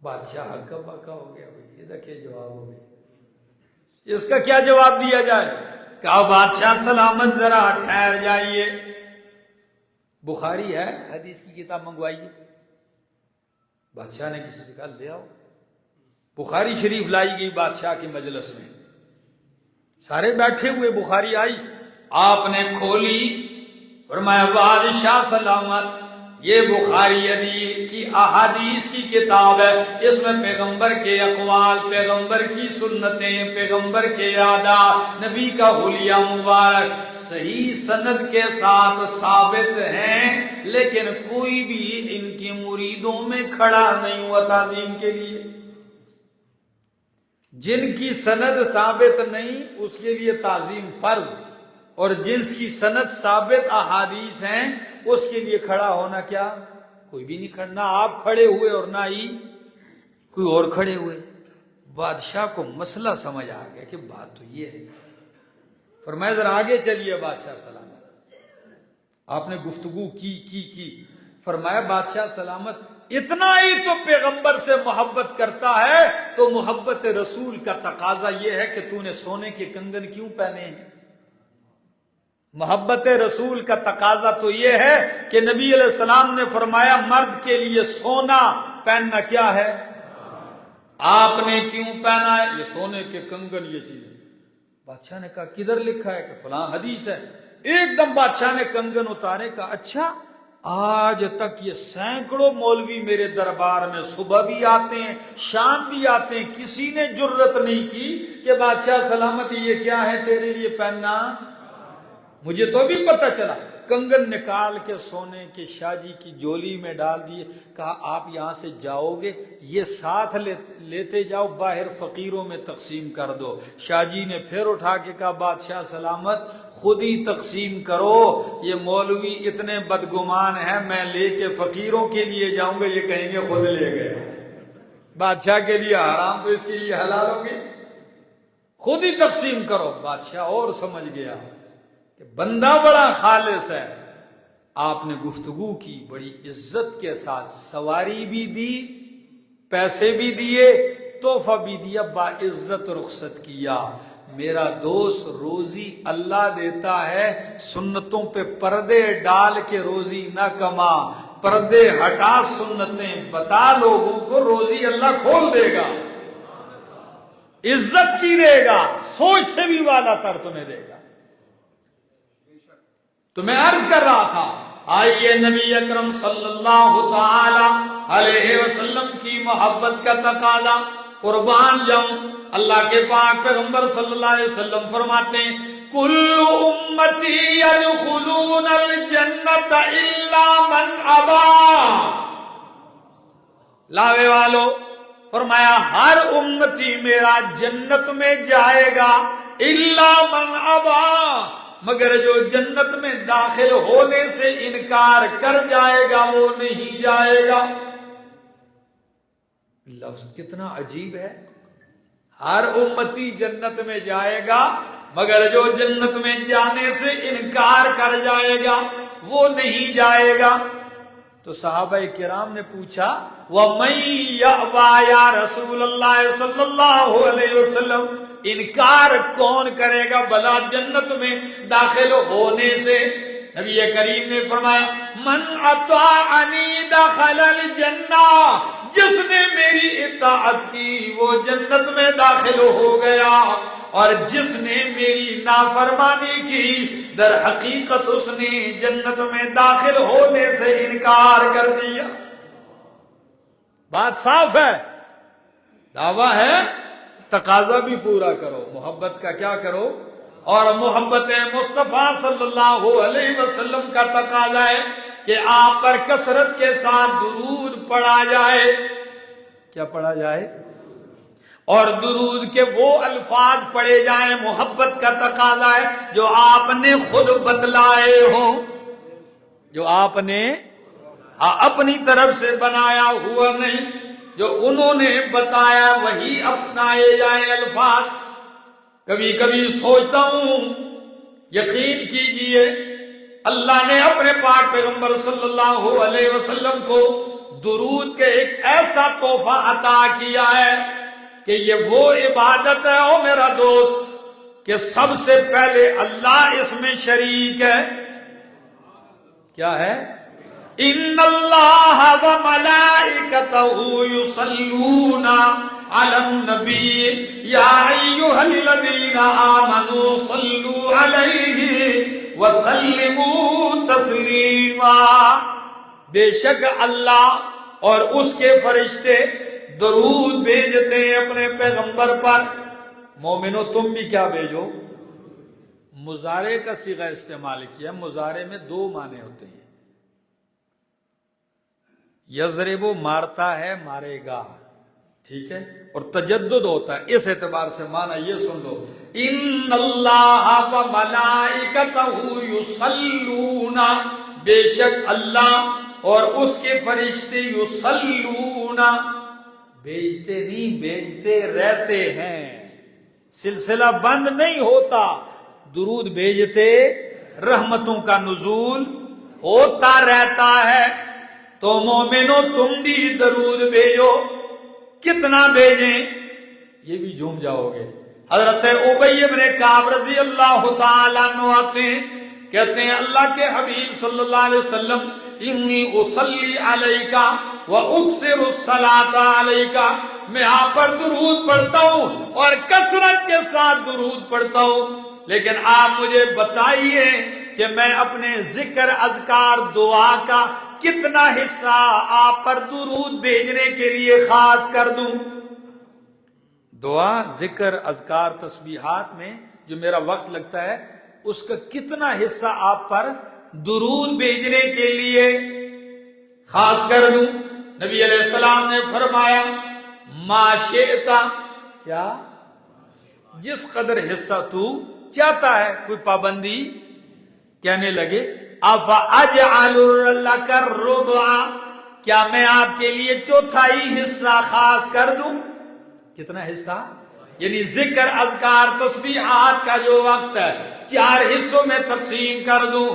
بادشاہ ہکا بکا ہو گیا، یہ دیکھیں جواب ہو گیا، اس کا کیا جواب دیا جائے؟ کہا بادشاہ سلامت ذرا ٹھہر جائیے، بخاری ہے، حدیث کی کتاب منگوائیے، بادشاہ نے کسی سے کہا لے آؤ. بخاری شریف لائی گئی بادشاہ کی مجلس میں، سارے بیٹھے ہوئے، بخاری آئی، آپ نے کھولی، فرمایا بادشاہ سلامت، یہ بخاری حدیث کی احادیث کی کتاب ہے، اس میں پیغمبر کے اقوال، پیغمبر کی سنتیں، پیغمبر کے عادات، نبی کا حلیہ مبارک صحیح سند کے ساتھ ثابت ہیں، لیکن کوئی بھی ان کے مریدوں میں کھڑا نہیں ہوا تعظیم کے لیے. جن کی سند ثابت نہیں اس کے لیے تعظیم فرض، اور جنس کی سند ثابت احادیث ہیں اس کے لیے کھڑا ہونا کیا؟ کوئی بھی نہیں کھڑا، نہ آپ کھڑے ہوئے اور نہ ہی کوئی اور کھڑے ہوئے. بادشاہ کو مسئلہ سمجھ آ گیا کہ بات تو یہ ہے. فرمایا ذرا آگے چلیے بادشاہ سلامت. آپ نے گفتگو کی. فرمایا بادشاہ سلامت، اتنا ہی تو پیغمبر سے محبت کرتا ہے تو محبت رسول کا تقاضا یہ ہے کہ تو نے سونے کے کنگن کیوں پہنے ہیں؟ محبت رسول کا تقاضا تو یہ ہے کہ نبی علیہ السلام نے فرمایا مرد کے لیے سونا پہننا کیا ہے؟ آپ نے کیوں پہنا ہے؟ یہ سونے کے کنگن، یہ چیزیں. بادشاہ نے کہا کدھر لکھا ہے؟ کہ فلاں حدیث ہے. ایک دم بادشاہ نے کنگن اتارے. کہا اچھا، آج تک یہ سینکڑوں مولوی میرے دربار میں صبح بھی آتے ہیں شام بھی آتے ہیں، کسی نے جرت نہیں کی کہ بادشاہ سلامت یہ کیا ہے تیرے لیے پہننا؟ مجھے تو بھی پتہ چلا. کنگن نکال کے سونے کے شاہ جی کی جولی میں ڈال دیے. کہا آپ یہاں سے جاؤ گے یہ ساتھ لیتے جاؤ، باہر فقیروں میں تقسیم کر دو. شاہ جی نے پھر اٹھا کے کہا بادشاہ سلامت خود ہی تقسیم کرو، یہ مولوی اتنے بدگمان ہیں، میں لے کے فقیروں کے لیے جاؤں گا یہ کہیں گے خود لے گئے. بادشاہ کے لیے حرام تو اس کے لیے حلال ہوگی، خود ہی تقسیم کرو. بادشاہ اور سمجھ گیا کہ بندہ بڑا خالص ہے. آپ نے گفتگو کی بڑی عزت کے ساتھ، سواری بھی دی، پیسے بھی دیے، تحفہ بھی دیا، باعزت رخصت کیا. میرا دوست روزی اللہ دیتا ہے، سنتوں پہ پردے ڈال کے روزی نہ کما، پردے ہٹا سنتیں بتا لوگوں کو، روزی اللہ کھول دے گا، عزت کی دے گا، سوچ سے بھی والا تر تمہیں دے گا. تو میں عرض کر رہا تھا، آئیے نبی اکرم صلی اللہ تعالی علیہ وسلم کی محبت کا تقاضا، قربان جاؤں. اللہ کے پاک پیغمبر صلی اللہ علیہ وسلم فرماتے ہیں کل امتی یدخلون الجنت الا من ابا. لاوے والو فرمایا ہر امتی میرا جنت میں جائے گا، الا من ابا، مگر جو جنت میں داخل ہونے سے انکار کر جائے گا وہ نہیں جائے گا. لفظ کتنا عجیب ہے. ہر امتی جنت میں جائے گا مگر جو جنت میں جانے سے انکار کر جائے گا وہ نہیں جائے گا. تو صحابہ کرام نے پوچھا وَمَن يَأْبَى یا رسول اللہ صلی اللہ علیہ وسلم، انکار کون کرے گا بلا جنت میں داخل ہونے سے؟ نبی کریم نے فرمایا من اطاعنی دخل الجنہ، جس نے میری اطاعت کی وہ جنت میں داخل ہو گیا، اور جس نے میری نافرمانی کی در حقیقت اس نے جنت میں داخل ہونے سے انکار کر دیا. بات صاف ہے، دعویٰ ہے، تقاضا بھی پورا کرو، محبت کا کیا کرو، اور محبت مصطفیٰ صلی اللہ علیہ وسلم کا تقاضا ہے کہ آپ پر کثرت کے ساتھ درود پڑھا جائے. کیا پڑھا جائے؟ اور درود کے وہ الفاظ پڑھے جائیں. محبت کا تقاضا ہے جو آپ نے خود بتلائے ہوں، جو آپ نے اپنی طرف سے بنایا ہوا نہیں، جو انہوں نے بتایا وہی اپنائے جائیں الفاظ. کبھی کبھی سوچتا ہوں، یقین کیجئے اللہ نے اپنے پاک پیغمبر صلی اللہ علیہ وسلم کو درود کے ایک ایسا تحفہ عطا کیا ہے کہ یہ وہ عبادت ہے او میرا دوست کہ سب سے پہلے اللہ اس میں شریک ہے. کیا ہے؟ ان اللہ و ملائکتہ یصلون علی النبی یا ایھا الذین آمنوا صلوا علیہ وسلموا تسلیما. بے شک اللہ اور اس کے فرشتے درود بھیجتے ہیں اپنے پیغمبر پر. مومنو تم بھی کیا بھیجو. مضارع کا صیغہ استعمال کیا. مضارع میں دو معنی ہوتے ہیں. یضرب مارتا ہے, مارے گا, ٹھیک ہے, اور تجدد ہوتا ہے. اس اعتبار سے معنی یہ سن لو, ان اللہ و ملائکتہ یصلون, بے شک اللہ اور اس کے فرشتے یصلون, بھیجتے نہیں بھیجتے رہتے ہیں, سلسلہ بند نہیں ہوتا, درود بھیجتے رحمتوں کا نزول ہوتا رہتا ہے. تو مومنو تم بھی درود بھیجو. کتنا بھیجیں یہ بھی جھوم جاؤ گے. حضرت ابی بن کعب رضی اللہ تعالیٰ عنہ آتے ہیں, کہتے ہیں اللہ کے حبیب صلی اللہ علیہ وسلم انی اصلی علیکا و اکثر الصلاۃ علیکا, میں آپ پر درود پڑھتا ہوں اور کثرت کے ساتھ درود پڑھتا ہوں, لیکن آپ مجھے بتائیے کہ میں اپنے ذکر اذکار دعا کا کتنا حصہ آپ پر درود بھیجنے کے لیے خاص کر دوں. دعا ذکر اذکار تسبیحات میں جو میرا وقت لگتا ہے اس کا کتنا حصہ آپ پر درود بھیجنے کے لیے خاص کر دوں. نبی علیہ السلام نے فرمایا ما شئت, کیا جس قدر حصہ تو چاہتا ہے, کوئی پابندی. کہنے لگے افاجعل لک الربع, کیا میں آپ کے لیے چوتھائی حصہ خاص کر دوں. کتنا حصہ, یعنی ذکر اذکار تسبیحات کا جو وقت ہے 4 حصوں میں تقسیم کر دوں,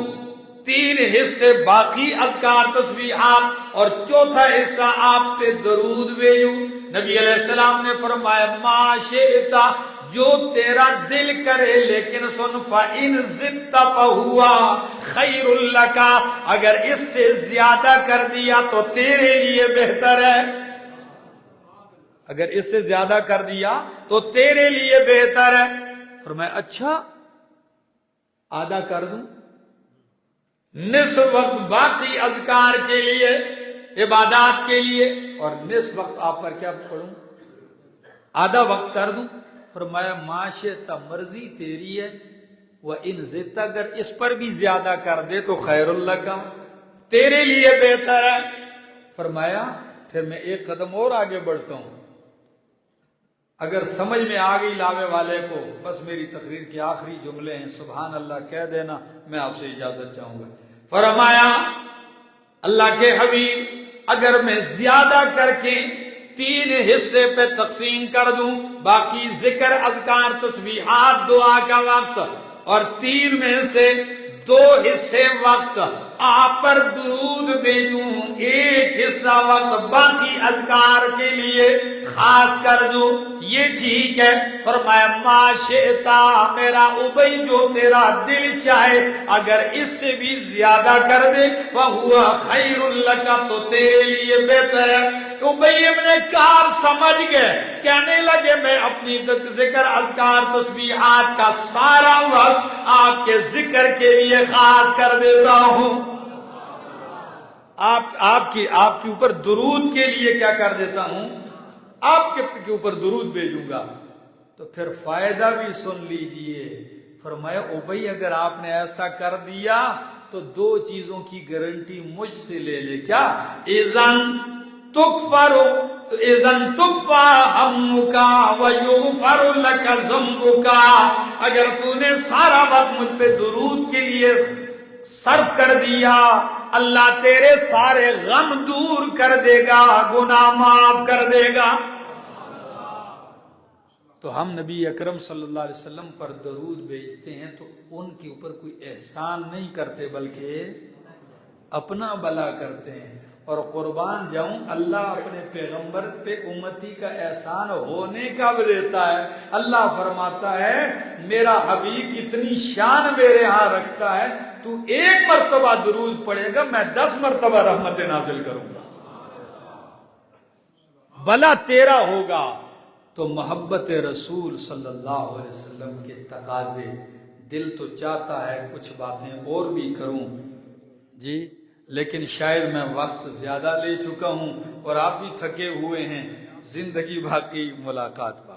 3 حصے باقی اذکار تسبیحات اور چوتھا حصہ آپ پہ درود بھیجوں. نبی علیہ السلام نے فرمایا ما شئت, جو تیرا دل کرے, لیکن سن فَإِن زِدْتَ فَهُوَ خَيْرٌ لَكَ, اگر اس سے زیادہ کر دیا تو تیرے لیے بہتر ہے. اگر اس سے زیادہ کر دیا تو تیرے لیے بہتر ہے. فرمایا اچھا آدھا کر دوں, نصف وقت باقی اذکار کے لیے, عبادات کے لیے, اور نصف وقت آپ پر کیا پڑھوں, آدھا وقت کر دوں. فرمایا معاشیت مرضی تیری ہے, وَإِن زِدْتَ, اگر اس پر بھی زیادہ کر دے تو خیر اللہ کا, تیرے لیے بہتر ہے. فرمایا پھر میں ایک قدم اور آگے بڑھتا ہوں, اگر سمجھ میں آ گئی لاوے والے کو, بس میری تقریر کے آخری جملے ہیں, سبحان اللہ کہہ دینا, میں آپ سے اجازت چاہوں گا. فرمایا اللہ کے حبیب اگر میں زیادہ کر کے 3 حصے پہ تقسیم کر دوں, باقی ذکر اذکار تسبیحات دعا کا وقت, اور 3 میں سے 2 حصے وقت آپ پر درود بھیجوں, 1 حصہ وقت باقی اذکار کے لیے خاص کر دوں, یہ ٹھیک ہے. فرمایا ما شئت, میرا ابی جو تیرا دل چاہے اگر اس سے بھی زیادہ کر دے فَهُوَ خَيْرٌ لَكَ, تو تیرے لیے بہتر ہے. ابی ابن کعب سمجھ گئے, کہنے لگے میں اپنی ذکر اذکار تسبیحات کا سارا وقت آپ کے ذکر کے لیے خاص کر دیتا ہوں, آپ کے اوپر درود کے لیے کیا کر دیتا ہوں, آپ کے اوپر درود بھیجوں گا. تو پھر فائدہ بھی سن لیجئے. فرمایا ابی اگر آپ نے ایسا کر دیا تو 2 چیزوں کی گارنٹی مجھ سے لے لے. کیا, اذن تکفا ہمک ویغفر لک ذنبک, اگر تو نے سارا وقت مجھ پہ درود کے لیے صرف کر دیا, اللہ تیرے سارے غم دور کر دے گا, گناہ معاف کر دے گا. تو ہم نبی اکرم صلی اللہ علیہ وسلم پر درود بھیجتے ہیں تو ان کے اوپر کوئی احسان نہیں کرتے بلکہ اپنا بھلا کرتے ہیں. اور قربان جاؤں اللہ اپنے پیغمبر پہ امتی کا احسان ہونے کب دیتا ہے؟ اللہ فرماتا ہے میرا حبیب اتنی شان میرے ہاں رکھتا ہے، تو 1 مرتبہ درود پڑھے گا میں 10 مرتبہ رحمت نازل کروں گا، بھلا تیرا ہوگا۔ تو محبت رسول صلی اللہ علیہ وسلم کے تقاضے، دل تو چاہتا ہے کچھ باتیں اور بھی کروں جی، لیکن شاید میں وقت زیادہ لے چکا ہوں اور آپ بھی تھکے ہوئے ہیں، زندگی باقی ملاقات پر۔